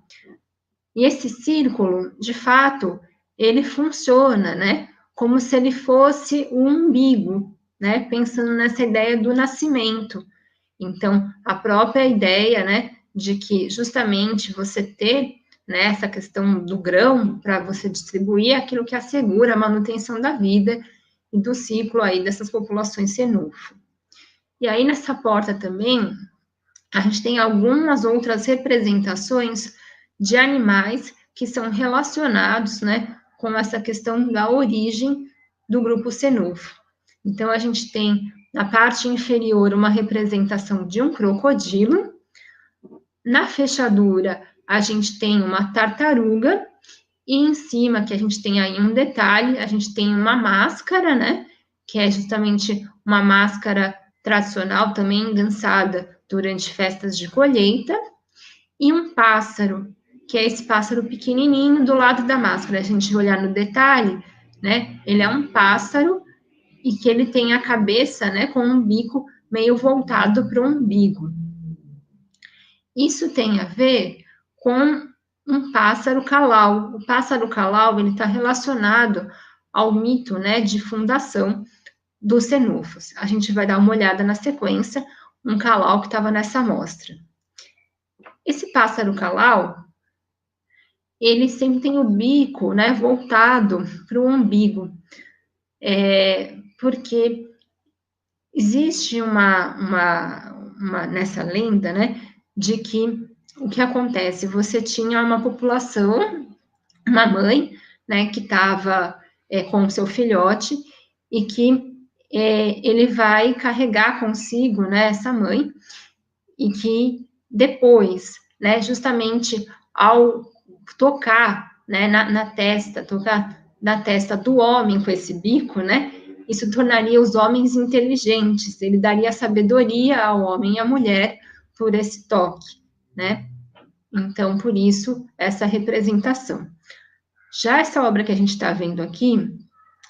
e esse círculo, de fato, ele funciona, né, como se ele fosse o umbigo, né, pensando nessa ideia do nascimento. Então, a própria ideia, né, de que justamente você ter, né, essa questão do grão para você distribuir aquilo que assegura a manutenção da vida e do ciclo aí dessas populações senufo. E aí, nessa porta também, a gente tem algumas outras representações de animais que são relacionados, né, com essa questão da origem do grupo senufo. Então, a gente tem na parte inferior uma representação de um crocodilo, na fechadura a gente tem uma tartaruga, e em cima, que a gente tem aí um detalhe, a gente tem uma máscara, né, que é justamente uma máscara tradicional também dançada durante festas de colheita, e um pássaro, que é esse pássaro pequenininho do lado da máscara. A gente olhar no detalhe, né, ele é um pássaro e que ele tem a cabeça, né, com um bico meio voltado para o umbigo. Isso tem a ver com um pássaro calau. O pássaro calau, ele está relacionado ao mito, né, de fundação dos senufos. A gente vai dar uma olhada na sequência, um calau que estava nessa amostra. Esse pássaro calau, ele sempre tem o bico, né, voltado para o umbigo, porque existe nessa lenda, né, de que o que acontece? Você tinha uma população, uma mãe, né, que estava com o seu filhote e que ele vai carregar consigo, né, essa mãe, e que depois, né, justamente ao tocar, né, na testa, tocar na testa do homem com esse bico, né, isso tornaria os homens inteligentes, ele daria sabedoria ao homem e à mulher por esse toque, né? Então, por isso, essa representação. Já essa obra que a gente está vendo aqui,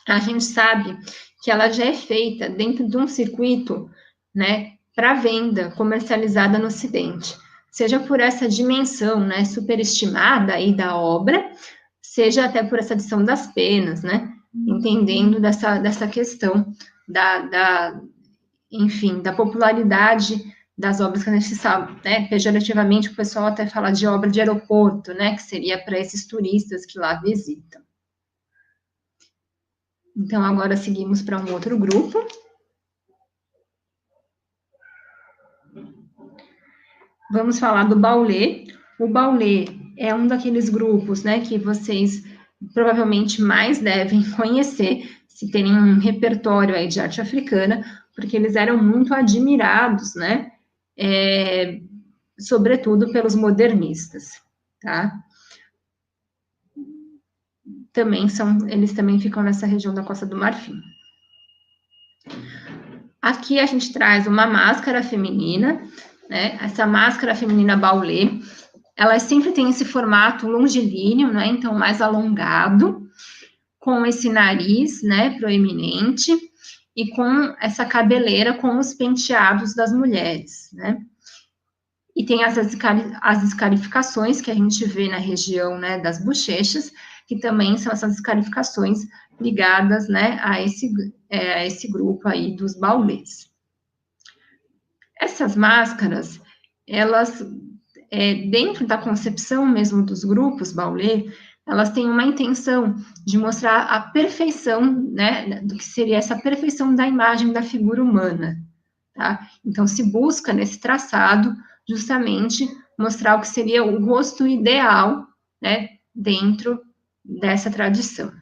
a gente sabe que ela já é feita dentro de um circuito, né, para venda, comercializada no Ocidente. Seja por essa dimensão, né, superestimada aí da obra, seja até por essa adição das penas, né, entendendo dessa questão enfim, da popularidade das obras que a gente sabe, né, pejorativamente o pessoal até fala de obra de aeroporto, né, que seria para esses turistas que lá visitam. Então, agora seguimos para um outro grupo. Vamos falar do Baulé. O Baulé é um daqueles grupos, né, que vocês provavelmente mais devem conhecer, se tem um repertório aí de arte africana, porque eles eram muito admirados, né, sobretudo pelos modernistas, tá? Eles também ficam nessa região da Costa do Marfim. Aqui a gente traz uma máscara feminina, né? Essa máscara feminina Baulé, ela sempre tem esse formato longilíneo, né? Então, mais alongado, com esse nariz, né, proeminente, e com essa cabeleira com os penteados das mulheres, né? E tem as escarificações que a gente vê na região, né, das bochechas, que também são essas escarificações ligadas, né, a esse grupo aí dos baulês. Essas máscaras, elas, dentro da concepção mesmo dos grupos baulê, elas têm uma intenção de mostrar a perfeição, né, do que seria essa perfeição da imagem da figura humana, tá? Então, se busca nesse traçado justamente mostrar o que seria o rosto ideal, né, dentro dessa tradição.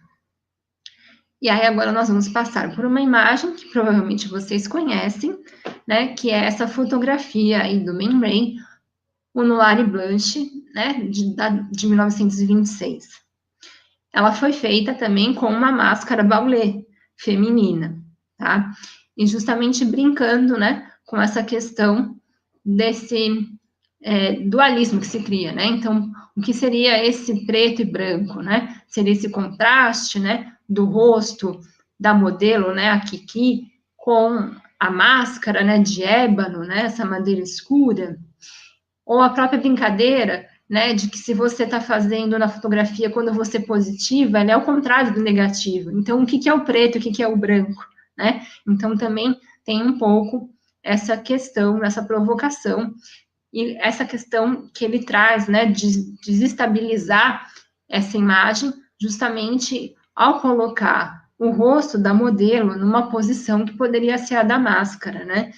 E aí, agora nós vamos passar por uma imagem que provavelmente vocês conhecem, né, que é essa fotografia aí do Man Ray, o Noir et Blanche, né, de 1926. Ela foi feita também com uma máscara Baulé feminina, tá? E justamente brincando, né, com essa questão desse dualismo que se cria, né? Então, o que seria esse preto e branco, né? Seria esse contraste, né, do rosto da modelo, né, a Kiki, com a máscara, né, de ébano, né, essa madeira escura, ou a própria brincadeira, né, de que se você está fazendo na fotografia, quando você positiva, ela é o contrário do negativo. Então, o que é o preto, o que é o branco, né? Então, também tem um pouco essa questão, essa provocação, e essa questão que ele traz, né, de desestabilizar essa imagem, justamente ao colocar o rosto da modelo numa posição que poderia ser a da máscara, né?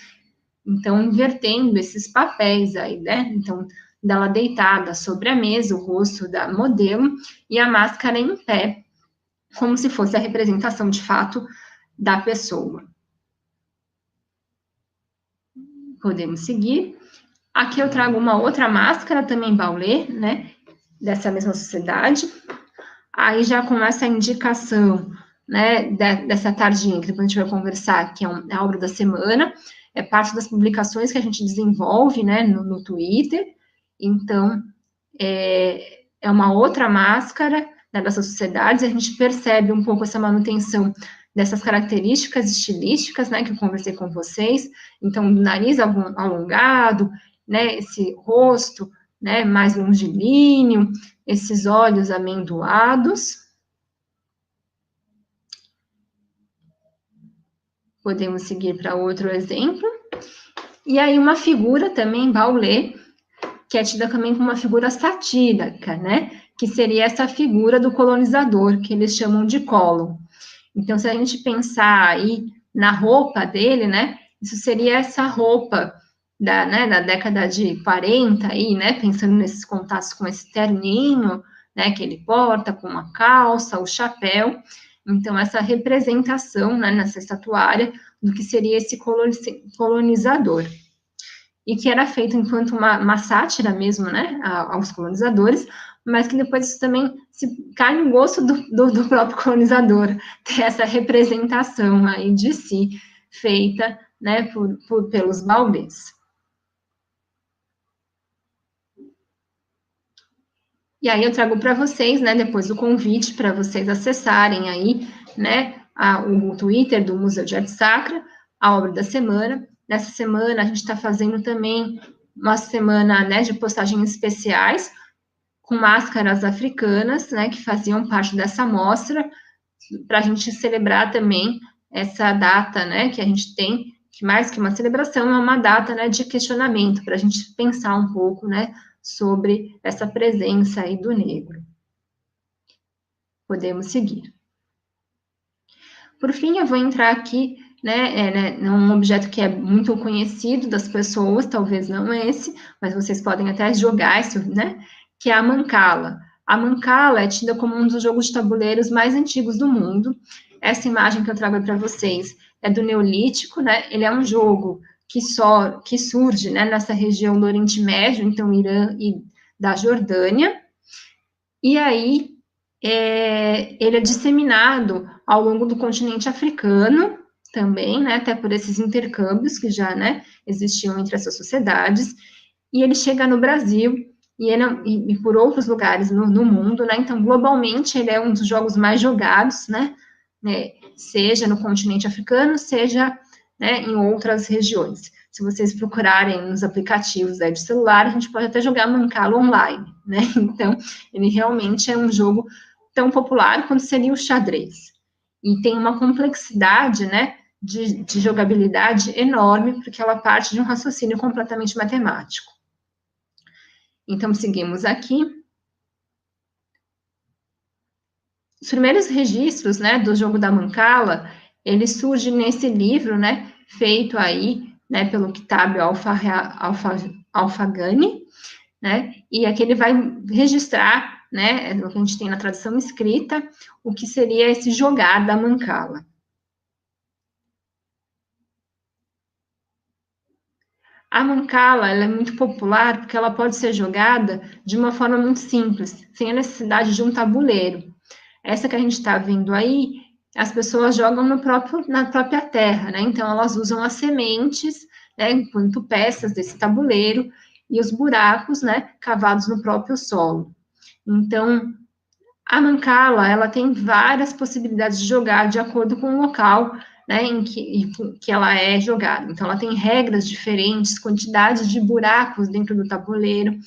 Então, invertendo esses papéis aí, né? Então, dela deitada sobre a mesa, o rosto da modelo, e a máscara em pé, como se fosse a representação, de fato, da pessoa. Podemos seguir. Aqui eu trago uma outra máscara, também Baulé, né? Dessa mesma sociedade. Aí já com essa indicação, né, dessa tardinha, que depois a gente vai conversar, que é a obra da semana, é parte das publicações que a gente desenvolve, né, no Twitter. Então, é uma outra máscara, né, dessas sociedades, a gente percebe um pouco essa manutenção dessas características estilísticas, né, que eu conversei com vocês. Então, nariz alongado, né, esse rosto, né, mais longilíneo, esses olhos amendoados. Podemos seguir para outro exemplo. E aí uma figura também, Baulé, que é tida também como uma figura satírica, né, que seria essa figura do colonizador, que eles chamam de Collor. Então, se a gente pensar aí na roupa dele, né, isso seria essa roupa da década de 40 aí, né, pensando nesses contatos com esse terninho, né, que ele porta, com a calça, o chapéu. Então, essa representação, né, nessa estatuária, do que seria esse colonizador. E que era feito enquanto uma sátira mesmo, né, aos colonizadores, mas que depois isso também cai no gosto do próprio colonizador, ter essa representação aí de si, feita, né, pelos baulês. E aí eu trago para vocês, né, depois o convite para vocês acessarem aí, né, o Twitter do Museu de Arte Sacra, a obra da semana. Nessa semana a gente está fazendo também uma semana, né, de postagens especiais com máscaras africanas, né, que faziam parte dessa mostra, para a gente celebrar também essa data, né, que a gente tem, que mais que uma celebração, é uma data, né, de questionamento, para a gente pensar um pouco, né, sobre essa presença aí do negro. Podemos seguir. Por fim, eu vou entrar aqui, num objeto que é muito conhecido das pessoas, talvez não esse, mas vocês podem até jogar isso, né, que é a mancala. A mancala é tida como um dos jogos de tabuleiros mais antigos do mundo. Essa imagem que eu trago para vocês é do Neolítico, né? Ele é um jogo que surge, né, nessa região do Oriente Médio, então Irã e da Jordânia. E aí ele é disseminado ao longo do continente africano também, né? Até por esses intercâmbios que já, né, existiam entre essas sociedades. E ele chega no Brasil e por outros lugares no mundo, né? Então, globalmente, ele é um dos jogos mais jogados, né? Seja no continente africano, seja, né, em outras regiões. Se vocês procurarem nos aplicativos de celular, a gente pode até jogar Mancala online, né? Então, ele realmente é um jogo tão popular quanto seria o xadrez. E tem uma complexidade, né, de jogabilidade enorme, porque ela parte de um raciocínio completamente matemático. Então, seguimos aqui. Os primeiros registros, né, do jogo da Mancala, ele surge nesse livro, né, feito aí, né, pelo Kitab al-Faghani, né, e aqui ele vai registrar, né, o que a gente tem na tradução escrita, o que seria esse jogar da Mancala. A mancala, ela é muito popular porque ela pode ser jogada de uma forma muito simples, sem a necessidade de um tabuleiro. Essa que a gente está vendo aí, as pessoas jogam na própria terra, né? Então, elas usam as sementes, né, enquanto peças desse tabuleiro, e os buracos, né, cavados no próprio solo. Então, a mancala, ela tem várias possibilidades de jogar de acordo com o local, né, em que ela é jogada. Então, ela tem regras diferentes, quantidades de buracos dentro do tabuleiro,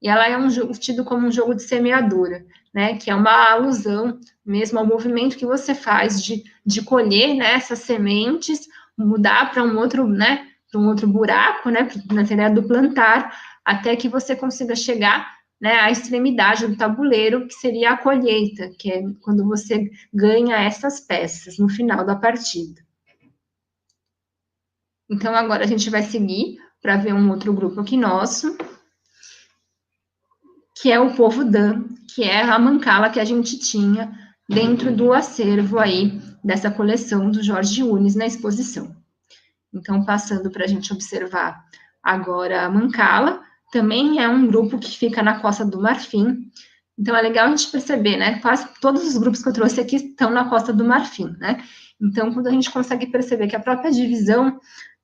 e ela é tido como um jogo de semeadura, né, que é uma alusão mesmo ao movimento que você faz de colher, né, essas sementes, mudar para um outro, né, para um outro buraco, né, na ideia do plantar, até que você consiga chegar, né, à extremidade do tabuleiro, que seria a colheita, que é quando você ganha essas peças no final da partida. Então, agora a gente vai seguir para ver um outro grupo aqui nosso, que é o povo Dan, que é a mancala que a gente tinha dentro do acervo aí dessa coleção do Jorge Unes na exposição. Então, passando para a gente observar agora a mancala, também é um grupo que fica na Costa do Marfim. Então, é legal a gente perceber, né? Quase todos os grupos que eu trouxe aqui estão na Costa do Marfim, né? Então, quando a gente consegue perceber que a própria divisão,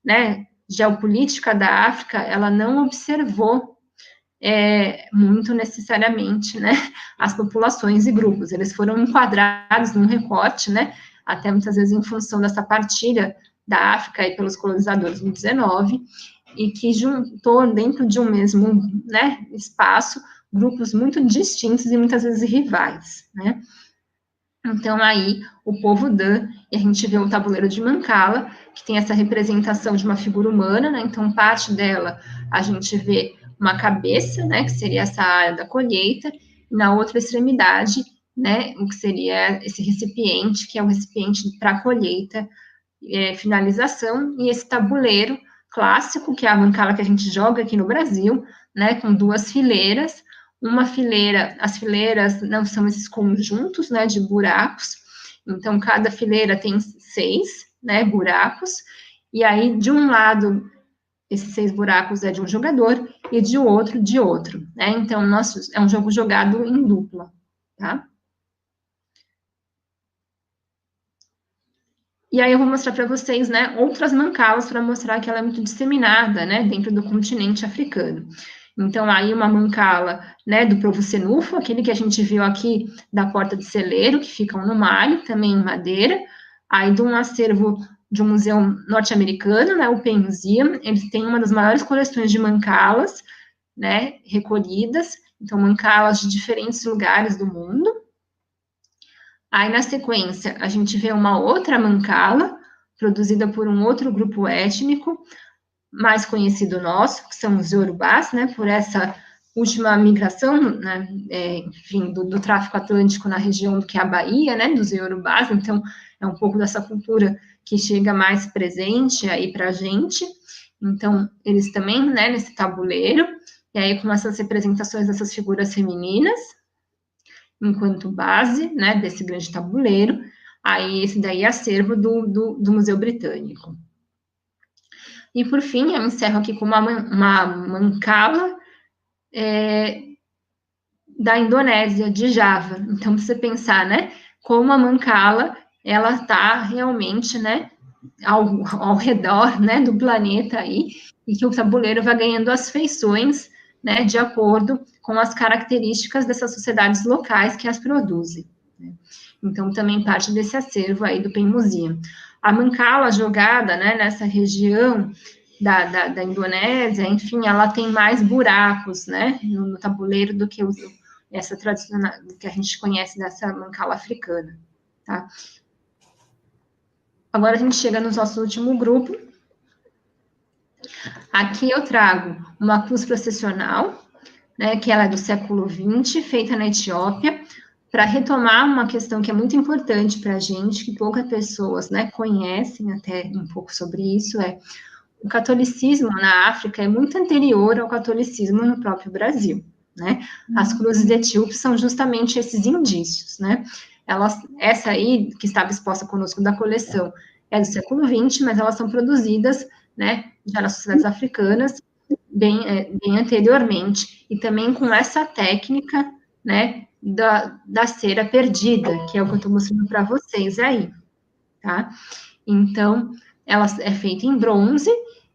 né, geopolítica da África, ela não observou muito necessariamente, né, as populações e grupos. Eles foram enquadrados num recorte, né, até muitas vezes em função dessa partilha da África aí pelos colonizadores no 19, e que juntou dentro de um mesmo, né, espaço grupos muito distintos e muitas vezes rivais, né. Então, aí, o povo Dan, e a gente vê o tabuleiro de Mancala, que tem essa representação de uma figura humana, né, então parte dela a gente vê uma cabeça, né, que seria essa área da colheita, e na outra extremidade, né, o que seria esse recipiente, que é o recipiente para a colheita, finalização, e esse tabuleiro clássico, que é a mancala que a gente joga aqui no Brasil, né, com duas fileiras, uma fileira, as fileiras não são esses conjuntos, né, de buracos, então cada fileira tem 6, né, buracos, e aí de um lado esses 6 buracos é de um jogador e de outro, né? Então, é um jogo jogado em dupla, tá? E aí eu vou mostrar para vocês, né, outras mancalas para mostrar que ela é muito disseminada, né, dentro do continente africano. Então, aí uma mancala, né, do povo Senufo, aquele que a gente viu aqui da Porta de Celeiro, que ficam no Mali, também em madeira. Aí de um acervo de um museu norte-americano, né, o Penn Museum, eles têm uma das maiores coleções de mancalas, né, recolhidas, então mancalas de diferentes lugares do mundo. Aí, na sequência, a gente vê uma outra mancala produzida por um outro grupo étnico, mais conhecido nosso, que são os Iorubás, né, por essa última migração, né, enfim, do tráfico atlântico na região que é a Bahia, né, dos Iorubás, então é um pouco dessa cultura que chega mais presente aí para a gente. Então, eles também, né, nesse tabuleiro, e aí com essas representações dessas figuras femininas, enquanto base, né, desse grande tabuleiro, aí esse daí é acervo do Museu Britânico. E, por fim, eu encerro aqui com uma mancala da Indonésia, de Java. Então, você pensar, né, como a mancala, ela está realmente, né, ao redor, né, do planeta aí, e que o tabuleiro vai ganhando as feições, né, de acordo com as características dessas sociedades locais que as produzem. Né? Então, também parte desse acervo aí do Pen Museum. A mancala jogada, né, nessa região da Indonésia, enfim, ela tem mais buracos, né, no tabuleiro do que essa tradicional, que a gente conhece dessa mancala africana, tá? Agora a gente chega no nosso último grupo. Aqui eu trago uma cruz processional, né, que ela é do século XX, feita na Etiópia, para retomar uma questão que é muito importante para a gente, que poucas pessoas, né, conhecem até um pouco sobre isso, o catolicismo na África é muito anterior ao catolicismo no próprio Brasil, né? As cruzes etíopes são justamente esses indícios, né? Essa aí, que estava exposta conosco da coleção, é do século XX, mas elas são produzidas, né, já nas sociedades africanas, bem anteriormente, e também com essa técnica, né, da cera perdida, que é o que eu estou mostrando para vocês aí, tá? Então, ela é feita em bronze,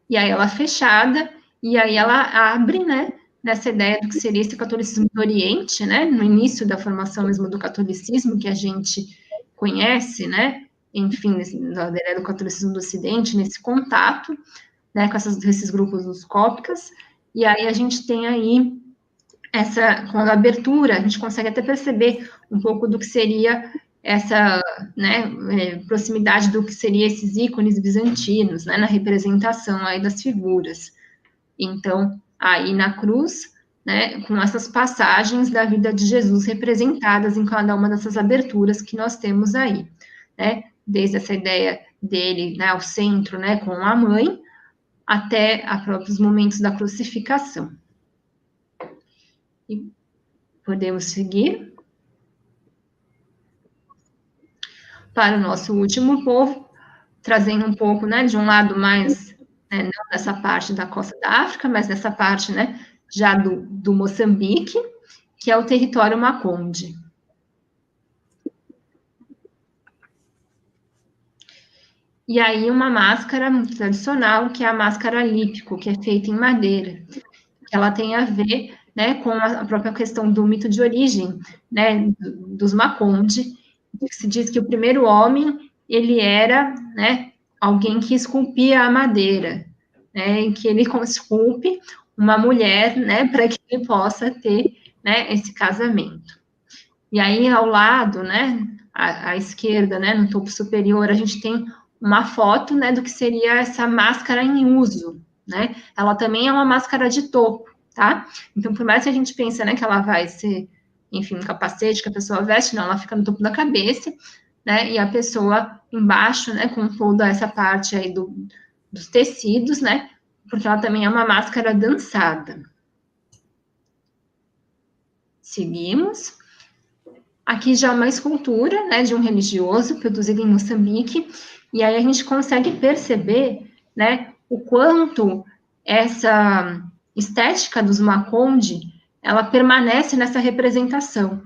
e aí ela é fechada, e aí ela abre, né, nessa ideia do que seria esse catolicismo do Oriente, né, no início da formação mesmo do catolicismo, que a gente conhece, né, enfim, da ideia do catolicismo do Ocidente, nesse contato, né, com esses grupos dos cópicas, e aí a gente tem aí com a abertura, a gente consegue até perceber um pouco do que seria essa, né, proximidade do que seria esses ícones bizantinos, né, na representação aí das figuras. Então, aí na cruz, né, com essas passagens da vida de Jesus representadas em cada uma dessas aberturas que nós temos aí, né, desde essa ideia dele, né, ao centro, né, com a mãe, até a próprios momentos da crucificação. E podemos seguir para o nosso último povo, trazendo um pouco, né, de um lado mais, né, não dessa parte da costa da África, mas dessa parte, né, já do Moçambique, que é o território Maconde. E aí uma máscara muito tradicional, que é a máscara lípico, que é feita em madeira. Ela tem a ver, né, com a própria questão do mito de origem, né, dos Maconde, que se diz que o primeiro homem, ele era, né, alguém que esculpia a madeira, né, em que ele esculpe uma mulher, né, para que ele possa ter, né, esse casamento. E aí, ao lado, né, à esquerda, né, no topo superior, a gente tem uma foto, né, do que seria essa máscara em uso, né? Ela também é uma máscara de topo, tá? Então, por mais que a gente pense, né, que ela vai ser, enfim, um capacete que a pessoa veste, não, ela fica no topo da cabeça, né? E a pessoa embaixo, né, com toda essa parte aí dos tecidos, né? Porque ela também é uma máscara dançada. Seguimos. Aqui já é uma escultura, né, de um religioso produzido em Moçambique, e aí a gente consegue perceber, né, o quanto essa estética dos Maconde, ela permanece nessa representação.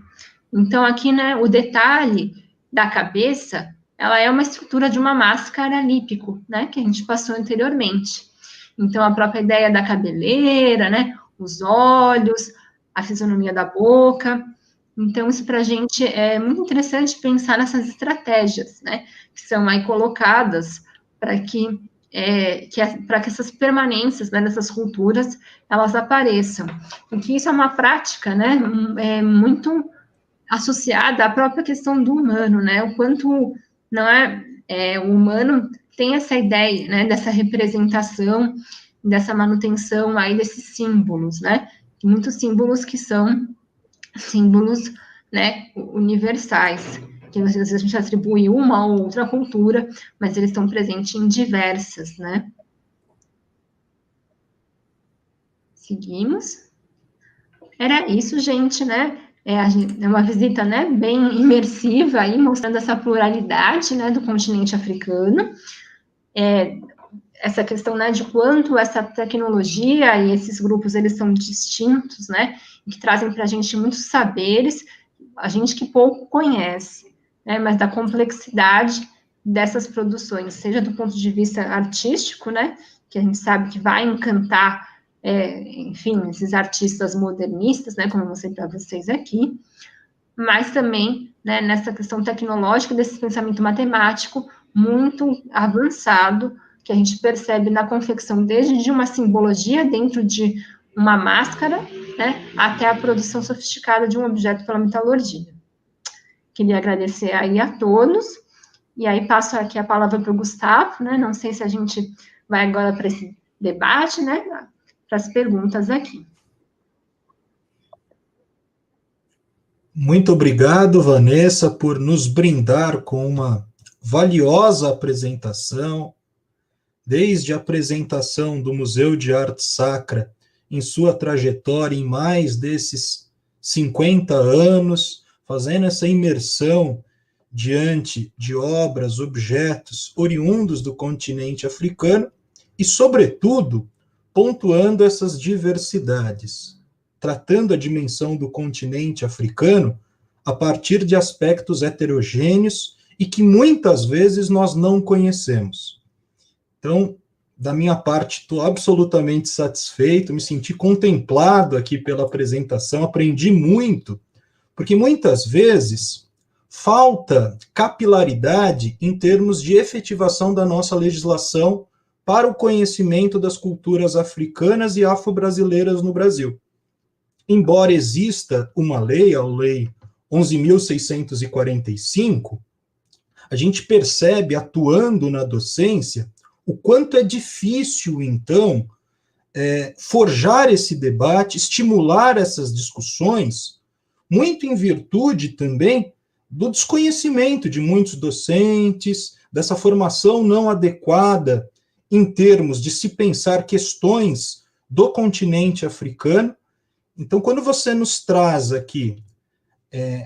Então, aqui, né, o detalhe da cabeça, ela é uma estrutura de uma máscara lípico, né, que a gente passou anteriormente. Então, a própria ideia da cabeleira, né, os olhos, a fisionomia da boca. Então, isso para a gente é muito interessante pensar nessas estratégias, né, que são aí colocadas para que essas permanências, né, dessas culturas, elas apareçam. E que isso é uma prática, né, muito associada à própria questão do humano, né, o quanto não o humano tem essa ideia, né, dessa representação, dessa manutenção aí desses símbolos, né? Muitos símbolos que são símbolos, né, universais, que às vezes a gente atribui uma ou outra cultura, mas eles estão presentes em diversas, né? Seguimos. Era isso, gente, né? É uma visita, né, bem imersiva aí, mostrando essa pluralidade, né, do continente africano. Essa questão, né, de quanto essa tecnologia e esses grupos, eles são distintos, né, e que trazem para a gente muitos saberes, a gente que pouco conhece, né, mas da complexidade dessas produções, seja do ponto de vista artístico, né, que a gente sabe que vai encantar, enfim, esses artistas modernistas, né, como eu mostrei para vocês aqui, mas também, né, nessa questão tecnológica, desse pensamento matemático muito avançado, que a gente percebe na confecção desde de uma simbologia dentro de uma máscara, né, até a produção sofisticada de um objeto pela metalurgia. Queria agradecer aí a todos, e aí passo aqui a palavra para o Gustavo, né, não sei se a gente vai agora para esse debate, né, para as perguntas aqui. Muito obrigado, Vanessa, por nos brindar com uma valiosa apresentação, desde a apresentação do Museu de Arte Sacra em sua trajetória em mais desses 50 anos, fazendo essa imersão diante de obras, objetos oriundos do continente africano e, sobretudo, pontuando essas diversidades, tratando a dimensão do continente africano a partir de aspectos heterogêneos e que muitas vezes nós não conhecemos. Então, da minha parte, estou absolutamente satisfeito, me senti contemplado aqui pela apresentação, aprendi muito, porque muitas vezes falta capilaridade em termos de efetivação da nossa legislação para o conhecimento das culturas africanas e afro-brasileiras no Brasil. Embora exista uma lei, a Lei 11.645, a gente percebe, atuando na docência, o quanto é difícil, então, forjar esse debate, estimular essas discussões, muito em virtude também do desconhecimento de muitos docentes, dessa formação não adequada em termos de se pensar questões do continente africano. Então, quando você nos traz aqui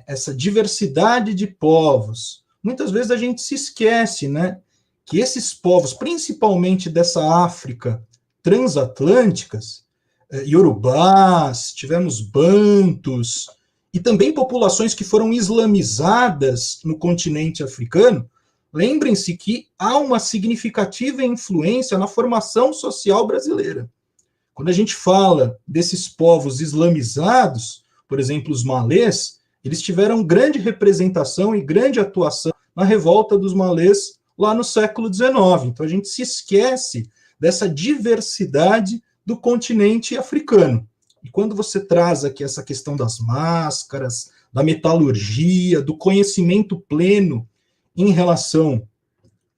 essa diversidade de povos, muitas vezes a gente se esquece, né, que esses povos, principalmente dessa África transatlânticas, iorubás, tivemos bantus, e também populações que foram islamizadas no continente africano, lembrem-se que há uma significativa influência na formação social brasileira. Quando a gente fala desses povos islamizados, por exemplo, os malês, eles tiveram grande representação e grande atuação na revolta dos malês lá no século XIX. Então a gente se esquece dessa diversidade do continente africano. E quando você traz aqui essa questão das máscaras, da metalurgia, do conhecimento pleno em relação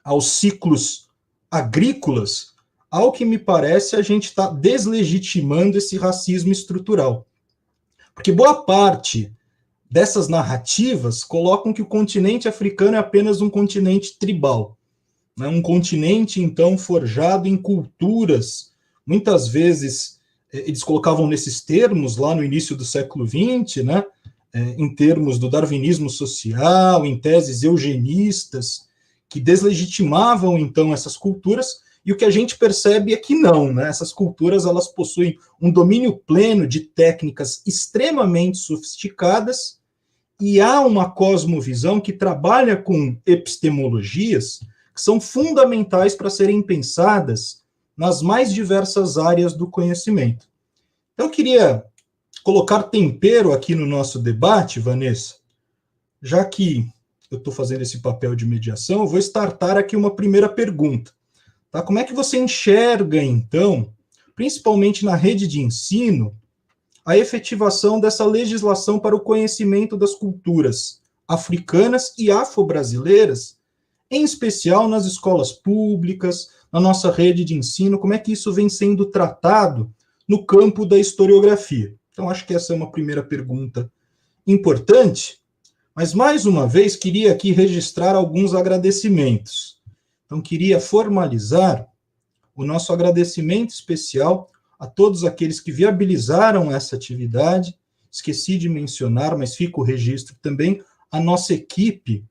aos ciclos agrícolas, ao que me parece, a gente está deslegitimando esse racismo estrutural. Porque boa parte dessas narrativas colocam que o continente africano é apenas um continente tribal, né? Um continente, então, forjado em culturas. Muitas vezes, eles colocavam nesses termos, lá no início do século XX, né? Em termos do darwinismo social, em teses eugenistas, que deslegitimavam, então, essas culturas, e o que a gente percebe é que não, né? Essas culturas, elas possuem um domínio pleno de técnicas extremamente sofisticadas, e há uma cosmovisão que trabalha com epistemologias que são fundamentais para serem pensadas nas mais diversas áreas do conhecimento. Então, eu queria colocar tempero aqui no nosso debate, Vanessa, já que eu estou fazendo esse papel de mediação, eu vou startar aqui uma primeira pergunta. Tá? Como é que você enxerga, então, principalmente na rede de ensino, a efetivação dessa legislação para o conhecimento das culturas africanas e afro-brasileiras em especial nas escolas públicas, na nossa rede de ensino, como é que isso vem sendo tratado no campo da historiografia? Então, acho que essa é uma primeira pergunta importante, mas, mais uma vez, queria aqui registrar alguns agradecimentos. Então, queria formalizar o nosso agradecimento especial a todos aqueles que viabilizaram essa atividade. Esqueci de mencionar, mas fica o registro também, a nossa equipe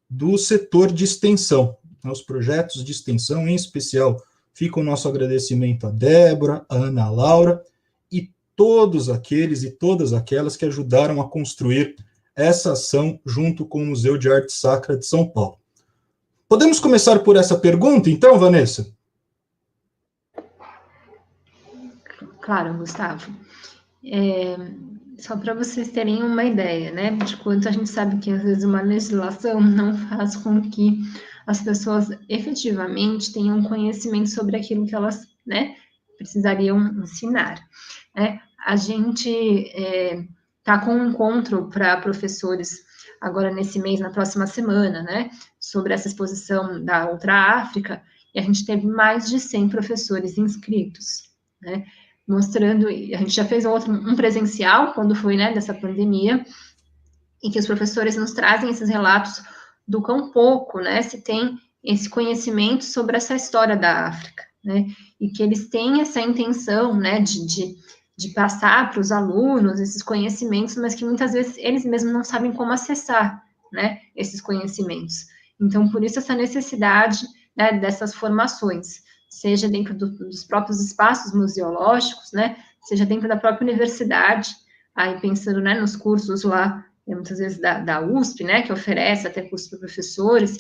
do setor de extensão, os projetos de extensão, em especial, fica o nosso agradecimento a Débora, a Ana Laura e todos aqueles e todas aquelas que ajudaram a construir essa ação junto com o Museu de Arte Sacra de São Paulo. Podemos começar por essa pergunta, então, Vanessa? Claro, Gustavo. Só para vocês terem uma ideia, né, de quanto a gente sabe que às vezes uma legislação não faz com que as pessoas efetivamente tenham conhecimento sobre aquilo que elas, né, precisariam ensinar, né? A gente está com um encontro para professores agora nesse mês, na próxima semana, né, sobre essa exposição da Outra África, e a gente teve mais de 100 professores inscritos, né, mostrando, a gente já fez um presencial, quando foi, né, dessa pandemia, em que os professores nos trazem esses relatos do quão pouco, né, se tem esse conhecimento sobre essa história da África, né, e que eles têm essa intenção, né, de passar para os alunos esses conhecimentos, mas que muitas vezes eles mesmos não sabem como acessar, né, esses conhecimentos. Então, por isso essa necessidade, né, dessas formações, seja dentro dos próprios espaços museológicos, né, seja dentro da própria universidade, aí pensando, né, nos cursos lá, muitas vezes da USP, né, que oferece até cursos para professores,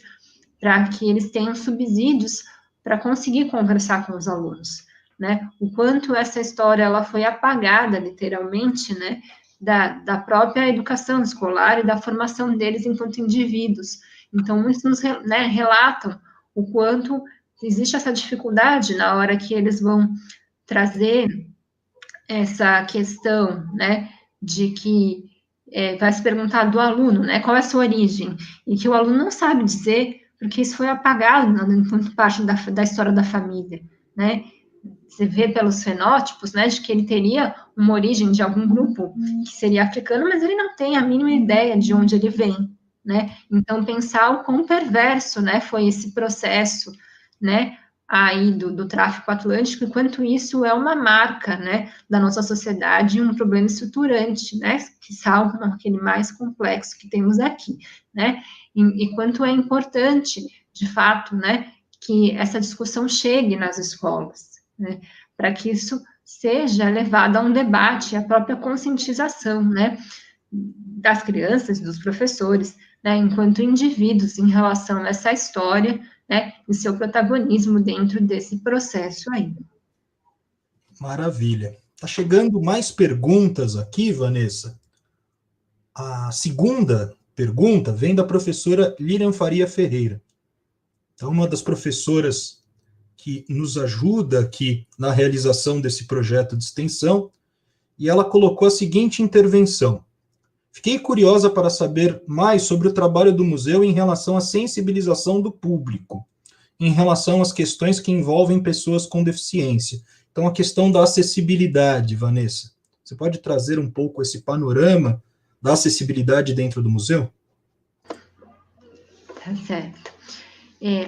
para que eles tenham subsídios para conseguir conversar com os alunos, né, o quanto essa história ela foi apagada, literalmente, né, da própria educação escolar e da formação deles enquanto indivíduos. Então, muitos nos, né, relatam o quanto existe essa dificuldade na hora que eles vão trazer essa questão, né, de que vai se perguntar do aluno, né, qual é a sua origem, e que o aluno não sabe dizer, porque isso foi apagado enquanto parte da história da família, né. Você vê pelos fenótipos, né, de que ele teria uma origem de algum grupo que seria africano, mas ele não tem a mínima ideia de onde ele vem, né. Então, pensar o quão perverso, né, foi esse processo, né, aí do tráfico atlântico, enquanto isso é uma marca, né, da nossa sociedade, um problema estruturante, né, que salva aquele mais complexo que temos aqui, né, e quanto é importante, de fato, né, que essa discussão chegue nas escolas, né, para que isso seja levado a um debate, a própria conscientização, né, das crianças, dos professores, né, enquanto indivíduos em relação a essa história, né, e seu protagonismo dentro desse processo aí. Maravilha. Tá chegando mais perguntas aqui, Vanessa. A segunda pergunta vem da professora Lilian Faria Ferreira. Então, uma das professoras que nos ajuda aqui na realização desse projeto de extensão, e ela colocou a seguinte intervenção: fiquei curiosa para saber mais sobre o trabalho do museu em relação à sensibilização do público, em relação às questões que envolvem pessoas com deficiência. Então, a questão da acessibilidade, Vanessa. Você pode trazer um pouco esse panorama da acessibilidade dentro do museu? Tá certo.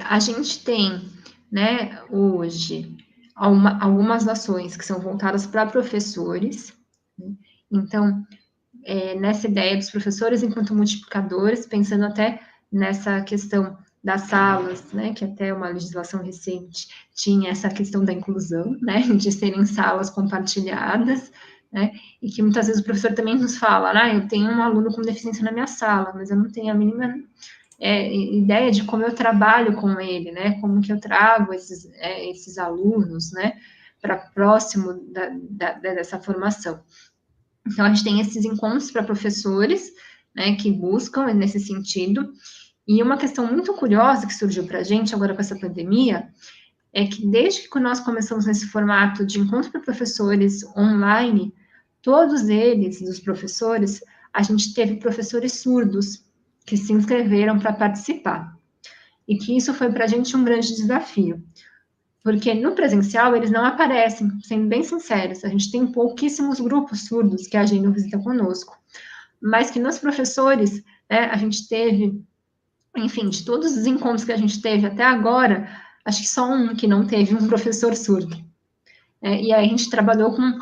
A gente tem, né, hoje, algumas ações que são voltadas para professores, né? Então, nessa ideia dos professores enquanto multiplicadores, pensando até nessa questão das salas, né, que até uma legislação recente tinha essa questão da inclusão, né, de serem salas compartilhadas, né, e que muitas vezes o professor também nos fala, eu tenho um aluno com deficiência na minha sala, mas eu não tenho a mínima ideia de como eu trabalho com ele, né, como que eu trago esses alunos, né, para próximo dessa formação. Então, a gente tem esses encontros para professores, né, que buscam nesse sentido. E uma questão muito curiosa que surgiu para a gente agora com essa pandemia é que desde que nós começamos nesse formato de encontro para professores online, todos eles, dos professores, a gente teve professores surdos que se inscreveram para participar. e que isso foi para a gente um grande desafio. Porque no presencial eles não aparecem, sendo bem sinceros, a gente tem pouquíssimos grupos surdos que agendam visita conosco, mas que nos professores, né, a gente teve, enfim, de todos os encontros que a gente teve até agora, acho que só um que não teve um professor surdo. E aí a gente trabalhou com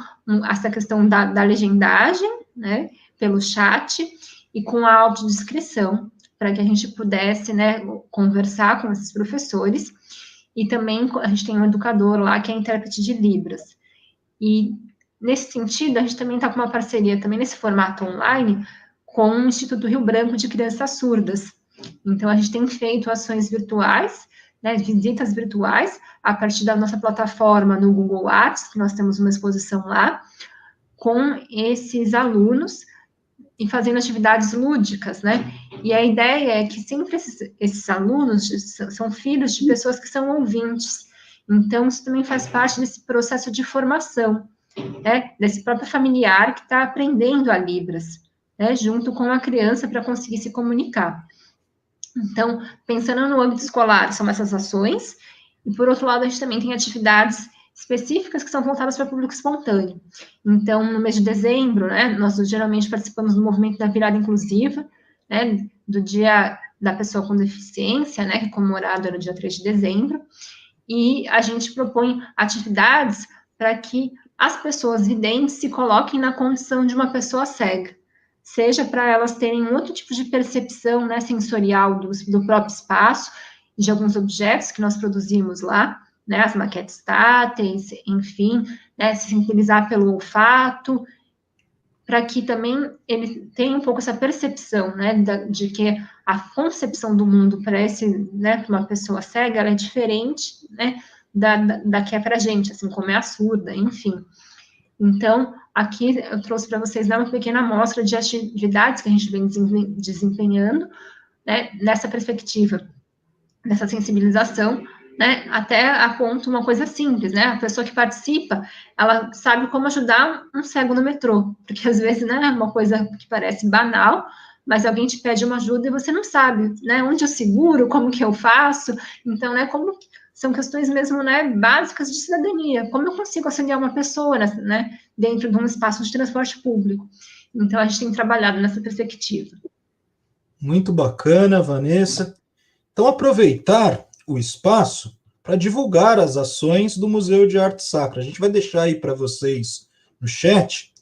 essa questão da legendagem, né, pelo chat, e com a audiodescrição, para que a gente pudesse, né, conversar com esses professores. E também a gente tem um educador lá que é intérprete de Libras. E nesse sentido, a gente também está com uma parceria também nesse formato online com o Instituto Rio Branco de Crianças Surdas. Então, a gente tem feito ações virtuais, né, visitas virtuais, a partir da nossa plataforma no Google Arts, que nós temos uma exposição lá, com esses alunos e fazendo atividades lúdicas, né? E a ideia é que sempre esses alunos são filhos de pessoas que são ouvintes. Então, isso também faz parte desse processo de formação, né? Desse próprio familiar que está aprendendo a Libras, né? Junto com a criança para conseguir se comunicar. Então, pensando no âmbito escolar, são essas ações, e por outro lado, a gente também tem atividades específicas que são voltadas para o público espontâneo. Então, no mês de dezembro, né, nós geralmente participamos do movimento da virada inclusiva, né, do Dia da Pessoa com Deficiência, né, que é comemorado no dia 3 de dezembro, e a gente propõe atividades para que as pessoas videntes se coloquem na condição de uma pessoa cega, seja para elas terem um outro tipo de percepção, né, sensorial do próprio espaço, de alguns objetos que nós produzimos lá, né, as maquetes táteis, enfim, né, se sensibilizar pelo olfato, para que também ele tenha um pouco essa percepção, né, de que a concepção do mundo para né, uma pessoa cega, ela é diferente, né, da que é para a gente, assim como é a surda, enfim. Então, aqui eu trouxe para vocês, né, uma pequena amostra de atividades que a gente vem desempenhando, né, nessa perspectiva, nessa sensibilização, né, até a ponto uma coisa simples, né, a pessoa que participa, ela sabe como ajudar um cego no metrô, porque às vezes, né, é uma coisa que parece banal, mas alguém te pede uma ajuda e você não sabe, né, onde eu seguro, como que eu faço, então, né, como são questões mesmo, né, básicas de cidadania, como eu consigo auxiliar uma pessoa, né, dentro de um espaço de transporte público. Então, a gente tem trabalhado nessa perspectiva. Muito bacana, Vanessa. Então, aproveitar o espaço para divulgar as ações do Museu de Arte Sacra. A gente vai deixar aí para vocês no chat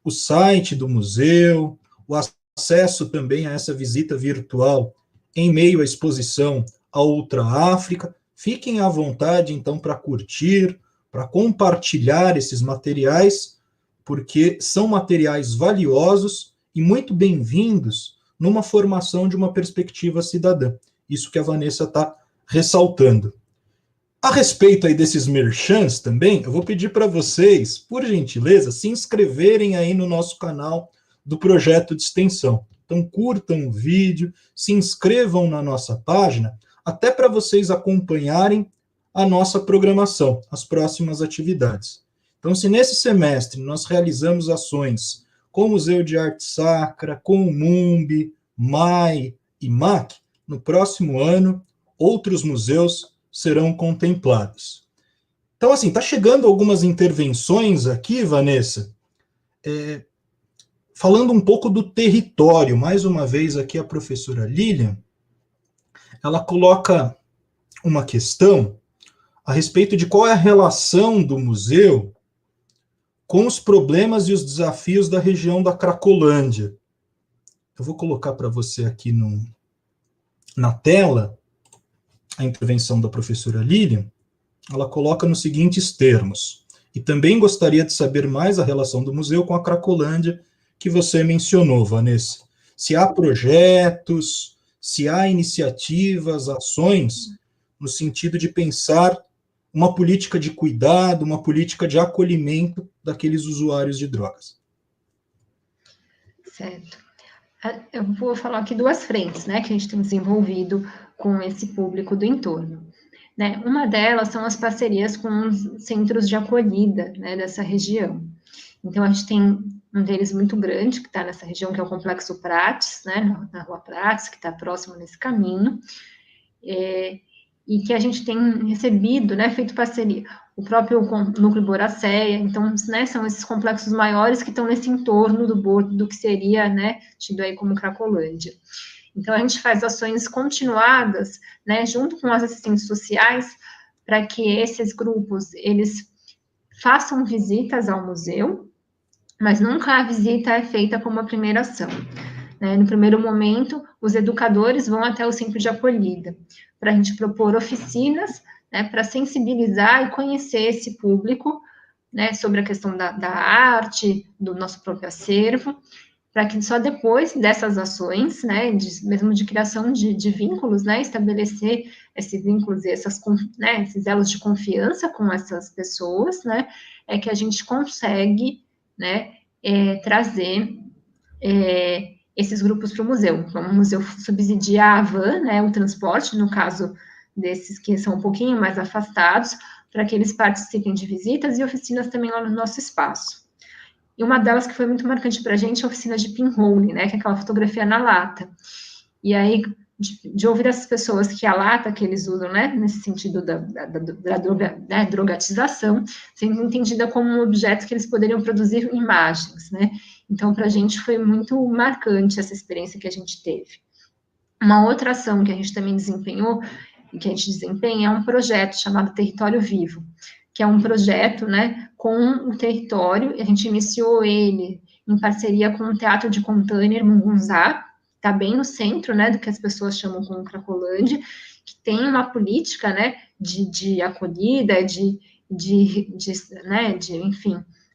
o site do museu, o acesso também a essa visita virtual em meio à exposição à Ultra África. Fiquem à vontade, então, para curtir, para compartilhar esses materiais, porque são materiais valiosos e muito bem-vindos numa formação de uma perspectiva cidadã. Isso que a Vanessa está ressaltando. A respeito aí desses merchants também, eu vou pedir para vocês, por gentileza, se inscreverem aí no nosso canal do projeto de extensão. Então, curtam o vídeo, se inscrevam na nossa página, até para vocês acompanharem a nossa programação, as próximas atividades. Então, se nesse semestre nós realizamos ações com o Museu de Arte Sacra, com o MUMB, MAI e MAC, no próximo ano, outros museus serão contemplados. Então, assim, está chegando algumas intervenções aqui, Vanessa, falando um pouco do território. Mais uma vez aqui a professora Lilian, ela coloca uma questão a respeito de qual é a relação do museu com os problemas e os desafios da região da Cracolândia. Eu vou colocar para você aqui na tela a intervenção da professora Lilian. Ela coloca nos seguintes termos: e também gostaria de saber mais a relação do museu com a Cracolândia que você mencionou, Vanessa. Se há projetos, se há iniciativas, ações, no sentido de pensar uma política de cuidado, uma política de acolhimento daqueles usuários de drogas. Certo. Eu vou falar aqui duas frentes, né, que a gente tem desenvolvido com esse público do entorno. Né? Uma delas são as parcerias com os centros de acolhida, né, dessa região. Então, a gente tem um deles muito grande, que está nessa região, que é o Complexo Prates, né, na Rua Prates, que está próximo nesse caminho, e que a gente tem recebido, né, feito parceria, o próprio núcleo Boracéia, então, né, são esses complexos maiores que estão nesse entorno do que seria, né, tido aí como Cracolândia. Então, a gente faz ações continuadas, né, junto com as assistentes sociais, para que esses grupos, eles façam visitas ao museu, mas nunca a visita é feita como a primeira ação. Né? No primeiro momento, os educadores vão até o centro de acolhida, para a gente propor oficinas, né, para sensibilizar e conhecer esse público, né, sobre a questão da arte, do nosso próprio acervo, para que só depois dessas ações, né, mesmo de criação de vínculos, né, estabelecer esses vínculos e né, esses elos de confiança com essas pessoas, né, é que a gente consegue, né, trazer esses grupos para o museu. Então, o museu subsidia a van, né, o transporte, no caso desses que são um pouquinho mais afastados, para que eles participem de visitas e oficinas também lá no nosso espaço. E uma delas que foi muito marcante para a gente é a oficina de pinhole, né, que é aquela fotografia na lata. E aí, de ouvir essas pessoas que a lata que eles usam, né, nesse sentido da drogatização, sendo entendida como um objeto que eles poderiam produzir imagens, né. Então, para a gente foi muito marcante essa experiência que a gente teve. Uma outra ação que a gente também desempenhou, e que a gente desempenha, é um projeto chamado Território Vivo, que é um projeto, né, com o território, e a gente iniciou ele em parceria com o Teatro de Container Mugunzá, está bem no centro, né, do que as pessoas chamam como Cracolândia, que tem uma política, né, de acolhida, enfim,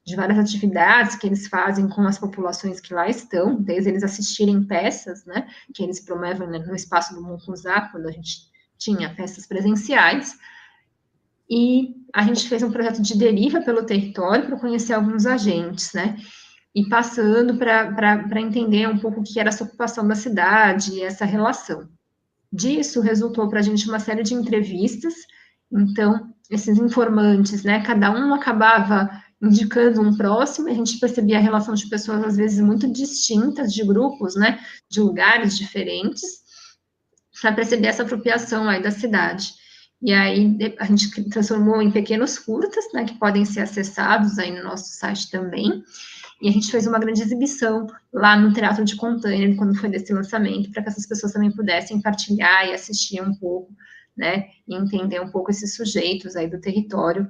de várias atividades que eles fazem com as populações que lá estão, desde eles assistirem peças, né, que eles promovem, né, no espaço do Mugunzá, quando a gente tinha peças presenciais, e a gente fez um projeto de deriva pelo território para conhecer alguns agentes, né, e passando para entender um pouco o que era essa ocupação da cidade e essa relação. Disso resultou para a gente uma série de entrevistas, então, esses informantes, né, cada um acabava indicando um próximo, e a gente percebia a relação de pessoas, às vezes, muito distintas, de grupos, né, de lugares diferentes, para perceber essa apropriação aí da cidade. E aí, a gente transformou em pequenos curtas, né, que podem ser acessados aí no nosso site também, e a gente fez uma grande exibição lá no Teatro de Container, quando foi desse lançamento, para que essas pessoas também pudessem partilhar e assistir um pouco, né, e entender um pouco esses sujeitos aí do território,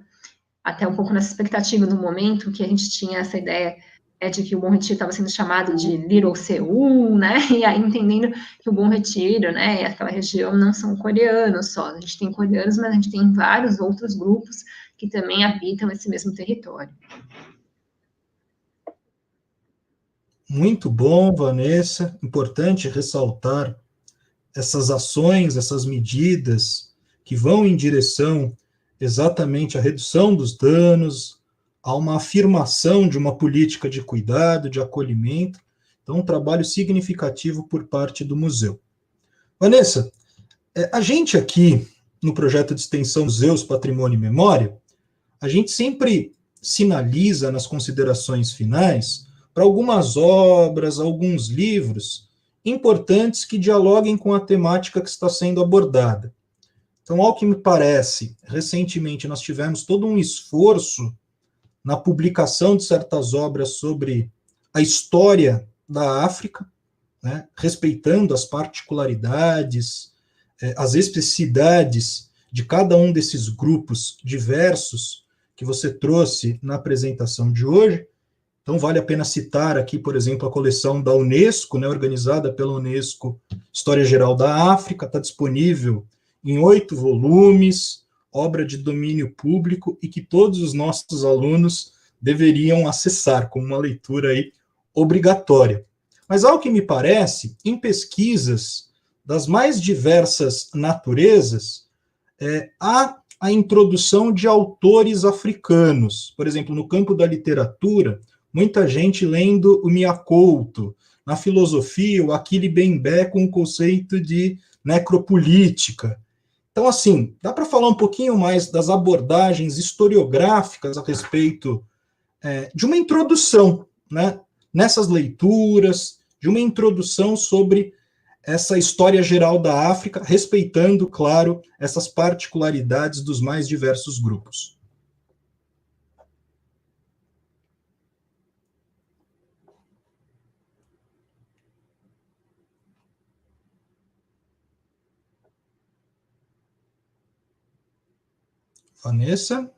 até um pouco nessa expectativa no momento que a gente tinha essa ideia de que o Bom Retiro estava sendo chamado de Little Seul, né, e aí entendendo que o Bom Retiro, né, e aquela região não são coreanos só, a gente tem coreanos, mas a gente tem vários outros grupos que também habitam esse mesmo território. Muito bom, Vanessa. Importante ressaltar essas ações, essas medidas que vão em direção exatamente à redução dos danos, a uma afirmação de uma política de cuidado, de acolhimento. Então, um trabalho significativo por parte do museu. Vanessa, a gente aqui, no projeto de extensão Museus, Patrimônio e Memória, a gente sempre sinaliza nas considerações finais para algumas obras, alguns livros importantes que dialoguem com a temática que está sendo abordada. Então, ao que me parece, recentemente nós tivemos todo um esforço na publicação de certas obras sobre a história da África, né, respeitando as particularidades, as especificidades de cada um desses grupos diversos que você trouxe na apresentação de hoje. Então, vale a pena citar aqui, por exemplo, a coleção da Unesco, né, organizada pela Unesco, História Geral da África, está disponível em 8 volumes, obra de domínio público, e que todos os nossos alunos deveriam acessar, como uma leitura aí obrigatória. Mas, ao que me parece, em pesquisas das mais diversas naturezas, há a introdução de autores africanos. Por exemplo, no campo da literatura, muita gente lendo o Miacouto, na filosofia, o Achille Mbembe com o conceito de necropolítica. Então, assim, dá para falar um pouquinho mais das abordagens historiográficas a respeito de uma introdução, né, nessas leituras, de uma introdução sobre essa história geral da África, respeitando, claro, essas particularidades dos mais diversos grupos. Vanessa?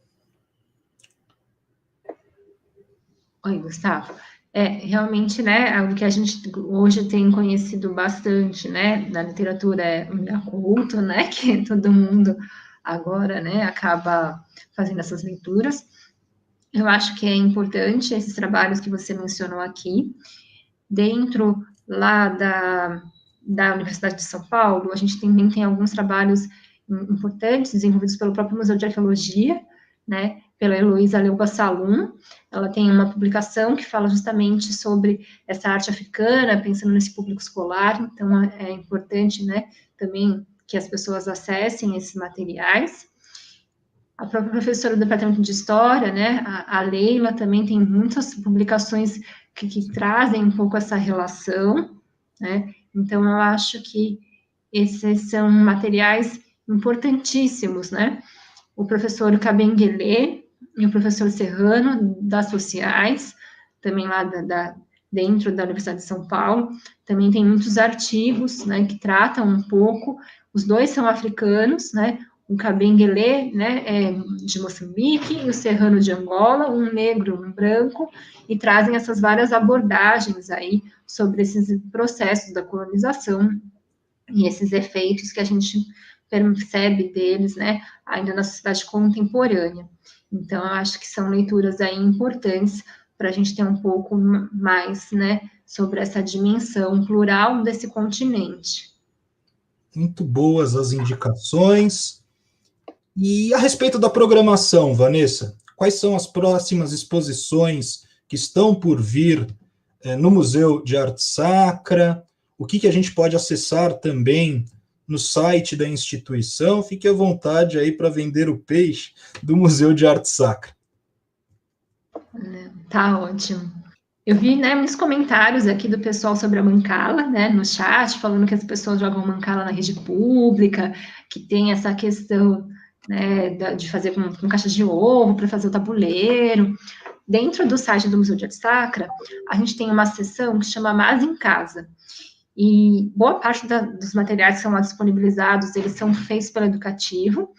Oi, Gustavo. Realmente, né, algo que a gente hoje tem conhecido bastante, né, na literatura é o Yakulto, né, que todo mundo agora, né, acaba fazendo essas leituras. Eu acho que é importante esses trabalhos que você mencionou aqui. Dentro lá da Universidade de São Paulo, a gente também tem alguns trabalhos importantes desenvolvidos pelo próprio Museu de Arqueologia, né, pela Heloísa Leuba Salum. Ela tem uma publicação que fala justamente sobre essa arte africana, pensando nesse público escolar, então é importante, né, também que as pessoas acessem esses materiais. A própria professora do Departamento de História, né, a Leila, também tem muitas publicações que trazem um pouco essa relação, né, então eu acho que esses são materiais importantíssimos, né, o professor Kabengele e o professor Serrano, das sociais, também lá dentro da Universidade de São Paulo, também tem muitos artigos, né, que tratam um pouco, os dois são africanos, né, o Kabengele, né, é de Moçambique, e o Serrano de Angola, um negro, um branco, e trazem essas várias abordagens aí sobre esses processos da colonização e esses efeitos que a gente percebe deles, né, ainda na sociedade contemporânea. Então, eu acho que são leituras aí importantes para a gente ter um pouco mais, né, sobre essa dimensão plural desse continente. Muito boas as indicações. E a respeito da programação, Vanessa, quais são as próximas exposições que estão por vir no Museu de Arte Sacra? O que a gente pode acessar também no site da instituição? Fique à vontade aí para vender o peixe do Museu de Arte Sacra. Tá ótimo. Eu vi, né, muitos comentários aqui do pessoal sobre a Mancala, né, no chat, falando que as pessoas jogam Mancala na rede pública, que tem essa questão, né, de fazer com caixa de ovo para fazer o tabuleiro. Dentro do site do Museu de Arte Sacra, a gente tem uma seção que chama Mas em Casa. E boa parte dos materiais que são lá disponibilizados, eles são feitos pelo Educativo.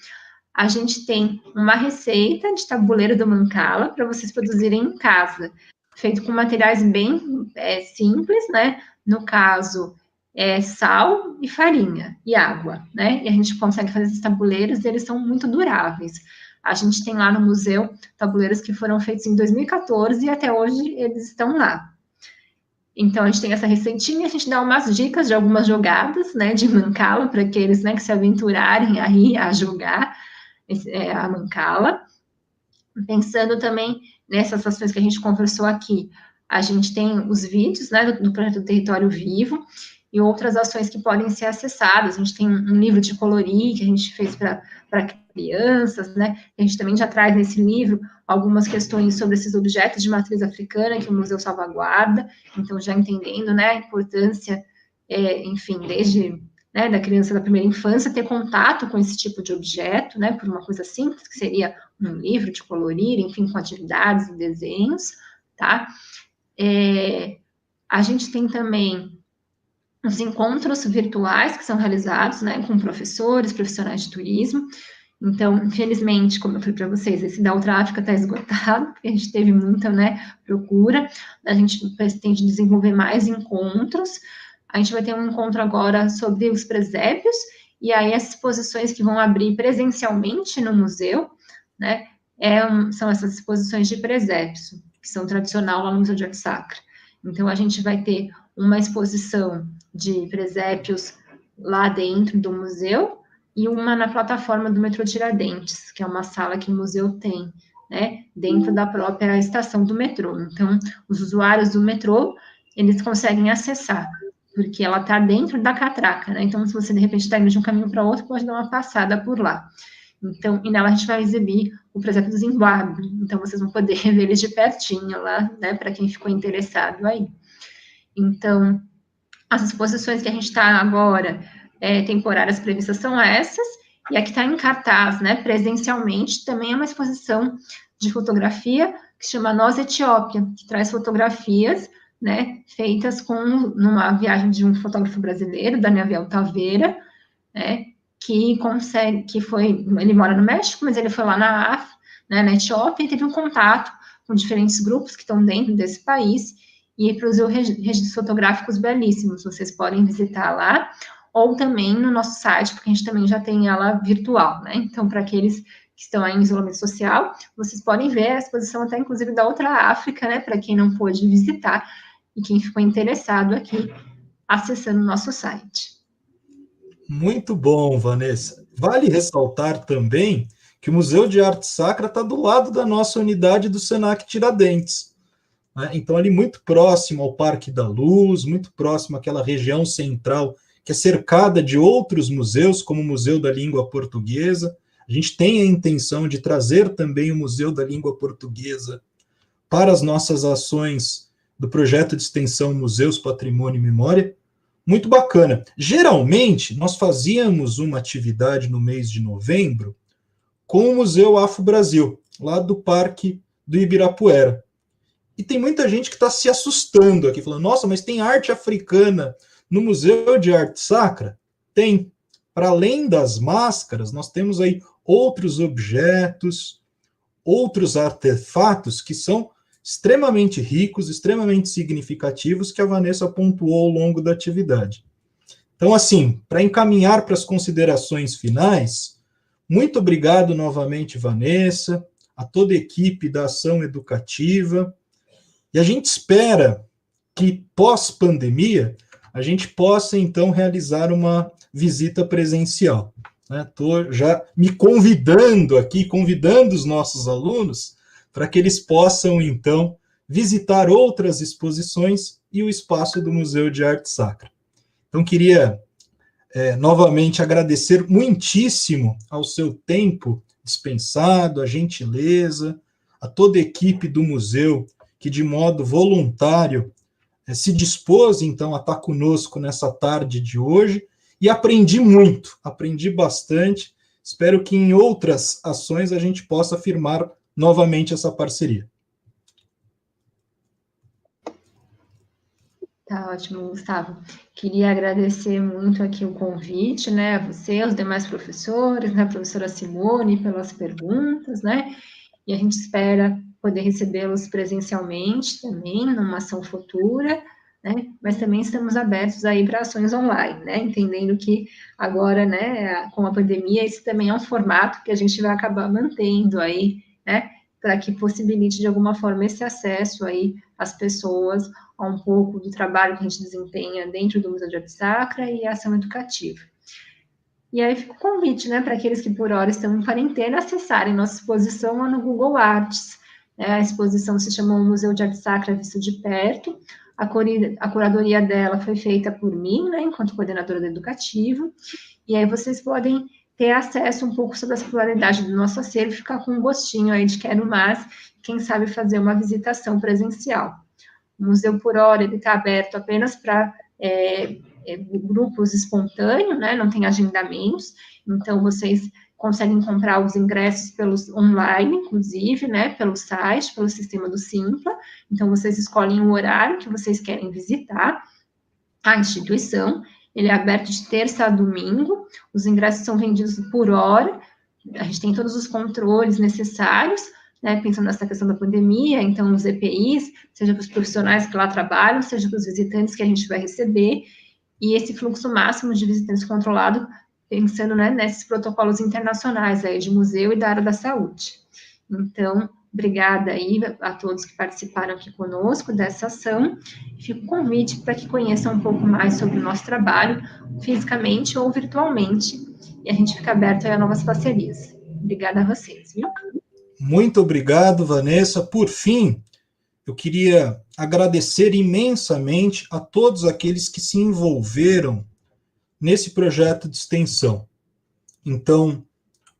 A gente tem uma receita de tabuleiro do Mancala para vocês produzirem em casa, feito com materiais bem simples, né? No caso, sal e farinha e água, né? E a gente consegue fazer esses tabuleiros, eles são muito duráveis. A gente tem lá no museu tabuleiros que foram feitos em 2014 e até hoje eles estão lá. Então, a gente tem essa receitinha, a gente dá umas dicas de algumas jogadas, né, de Mancala, para aqueles, né, que se aventurarem aí a jogar a Mancala. Pensando também nessas ações que a gente conversou aqui, a gente tem os vídeos, né, do projeto Território Vivo, e outras ações que podem ser acessadas. A gente tem um livro de colorir que a gente fez para crianças, né? A gente também já traz nesse livro algumas questões sobre esses objetos de matriz africana que o museu salvaguarda. Então, já entendendo, né, a importância, enfim, desde, né, da criança da primeira infância ter contato com esse tipo de objeto, né, por uma coisa simples que seria um livro de colorir, enfim, com atividades e desenhos, tá? A gente tem também os encontros virtuais que são realizados, né, com professores, profissionais de turismo. Então, infelizmente, como eu falei para vocês, esse da Ultráfrica está esgotado, porque a gente teve muita, né, procura. A gente pretende desenvolver mais encontros. A gente vai ter um encontro agora sobre os presépios, e aí as exposições que vão abrir presencialmente no museu, né, são essas exposições de presépios, que são tradicional lá no Museu de Arte Sacra. Então, a gente vai ter uma exposição de presépios lá dentro do museu e uma na plataforma do metrô Tiradentes, que é uma sala que o museu tem, né, dentro da própria estação do metrô. Então, os usuários do metrô, eles conseguem acessar, porque ela está dentro da catraca, né? Então, se você, de repente, está indo de um caminho para outro, pode dar uma passada por lá. Então, e nela a gente vai exibir o presépio do Zimbábue. Então, vocês vão poder ver eles de pertinho lá, né, para quem ficou interessado aí. Então, As exposições que a gente está agora, temporárias previstas, são essas, e a que está em cartaz, né, presencialmente, também é uma exposição de fotografia que se chama Nós Etiópia, que traz fotografias, né, feitas numa viagem de um fotógrafo brasileiro, Daniel Taveira, né, ele mora no México, mas ele foi lá na África, né, na Etiópia, e teve um contato com diferentes grupos que estão dentro desse país, e produziu registros fotográficos belíssimos. Vocês podem visitar lá, ou também no nosso site, porque a gente também já tem ela virtual, né? Então, para aqueles que estão aí em isolamento social, vocês podem ver a exposição até, inclusive, da outra África, né? Para quem não pôde visitar e quem ficou interessado aqui, acessando o nosso site. Muito bom, Vanessa. Vale ressaltar também que o Museu de Arte Sacra está do lado da nossa unidade do Senac Tiradentes, né? Então, ali muito próximo ao Parque da Luz, muito próximo àquela região central que é cercada de outros museus, como o Museu da Língua Portuguesa. A gente tem a intenção de trazer também o Museu da Língua Portuguesa para as nossas ações do projeto de extensão Museus, Patrimônio e Memória. Muito bacana. Geralmente, nós fazíamos uma atividade no mês de novembro com o Museu Afro Brasil, lá do Parque do Ibirapuera. E tem muita gente que está se assustando aqui, falando, nossa, mas tem arte africana no Museu de Arte Sacra? Tem. Para além das máscaras, nós temos aí outros objetos, outros artefatos que são extremamente ricos, extremamente significativos, que a Vanessa pontuou ao longo da atividade. Então, assim, para encaminhar para as considerações finais, muito obrigado novamente, Vanessa, a toda a equipe da Ação Educativa, e a gente espera que, pós-pandemia, a gente possa, então, realizar uma visita presencial. Estou já me convidando aqui, convidando os nossos alunos para que eles possam, então, visitar outras exposições e o espaço do Museu de Arte Sacra. Então, queria novamente agradecer muitíssimo ao seu tempo dispensado, a gentileza, a toda a equipe do museu que, de modo voluntário, se dispôs, então, a estar conosco nessa tarde de hoje, e aprendi muito, aprendi bastante. Espero que em outras ações a gente possa firmar novamente essa parceria. Tá ótimo, Gustavo. Queria agradecer muito aqui o convite, né, a você, aos demais professores, né, a professora Simone, pelas perguntas, né, e a gente espera poder recebê-los presencialmente também, numa ação futura, né, mas também estamos abertos aí para ações online, né, entendendo que agora, né, com a pandemia, esse também é um formato que a gente vai acabar mantendo aí, né, para que possibilite de alguma forma esse acesso aí às pessoas a um pouco do trabalho que a gente desempenha dentro do Museu de Arte Sacra e a ação educativa. E aí fica o convite, né, para aqueles que por hora estão em quarentena, acessarem nossa exposição lá no Google Arts. A exposição se chama Museu de Arte Sacra Visto de Perto. A curadoria dela foi feita por mim, né, enquanto coordenadora do educativo. E aí vocês podem ter acesso um pouco sobre a singularidade do nosso acervo e ficar com um gostinho aí de quero mais, quem sabe fazer uma visitação presencial. O museu, por hora, ele está aberto apenas para grupos espontâneos, né? Não tem agendamentos, então vocês conseguem comprar os ingressos pelos online, inclusive, né? Pelo site, pelo sistema do Simpla. Então, vocês escolhem o horário que vocês querem visitar a instituição. Ele é aberto de terça a domingo, os ingressos são vendidos por hora, a gente tem todos os controles necessários, né, pensando nessa questão da pandemia, então os EPIs, seja para os profissionais que lá trabalham, seja para os visitantes que a gente vai receber, e esse fluxo máximo de visitantes controlado, pensando, né, nesses protocolos internacionais aí de museu e da área da saúde. Então, obrigada aí a todos que participaram aqui conosco dessa ação. Fico o convite para que conheçam um pouco mais sobre o nosso trabalho, fisicamente ou virtualmente, e a gente fica aberto a novas parcerias. Obrigada a vocês, viu? Muito obrigado, Vanessa. Por fim, eu queria agradecer imensamente a todos aqueles que se envolveram nesse projeto de extensão. Então,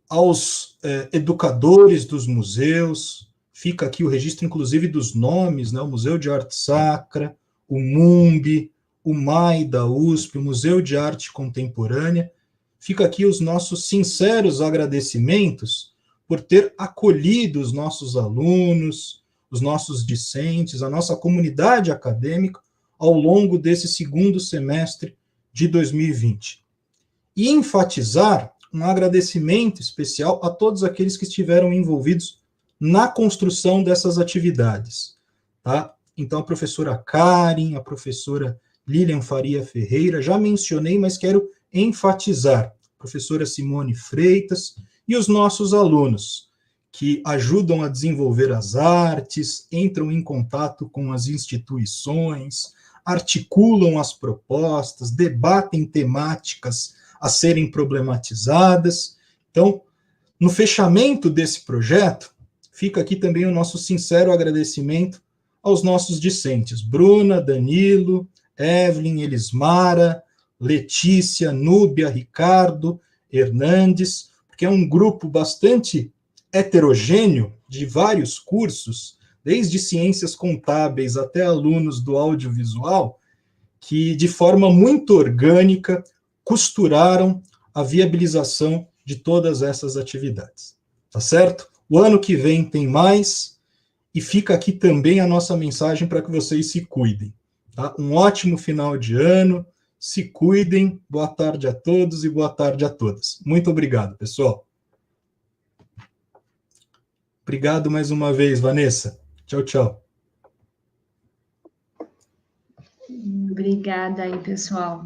aos educadores dos museus, fica aqui o registro, inclusive, dos nomes, né? O Museu de Arte Sacra, o MUMB, o MAI da USP, o Museu de Arte Contemporânea. Fica aqui os nossos sinceros agradecimentos por ter acolhido os nossos alunos, os nossos discentes, a nossa comunidade acadêmica ao longo desse segundo semestre de 2020. E enfatizar um agradecimento especial a todos aqueles que estiveram envolvidos na construção dessas atividades. Tá? Então, a professora Karen, a professora Lilian Faria Ferreira, já mencionei, mas quero enfatizar, a professora Simone Freitas e os nossos alunos, que ajudam a desenvolver as artes, entram em contato com as instituições, articulam as propostas, debatem temáticas a serem problematizadas. Então, no fechamento desse projeto, fica aqui também o nosso sincero agradecimento aos nossos discentes, Bruna, Danilo, Evelyn, Elismara, Letícia, Núbia, Ricardo, Hernandes, porque é um grupo bastante heterogêneo de vários cursos, desde ciências contábeis até alunos do audiovisual, que de forma muito orgânica costuraram a viabilização de todas essas atividades. Tá certo? O ano que vem tem mais, e fica aqui também a nossa mensagem para que vocês se cuidem. Tá? Um ótimo final de ano, se cuidem, boa tarde a todos e boa tarde a todas. Muito obrigado, pessoal. Obrigado mais uma vez, Vanessa. Tchau, tchau. Obrigada aí, pessoal.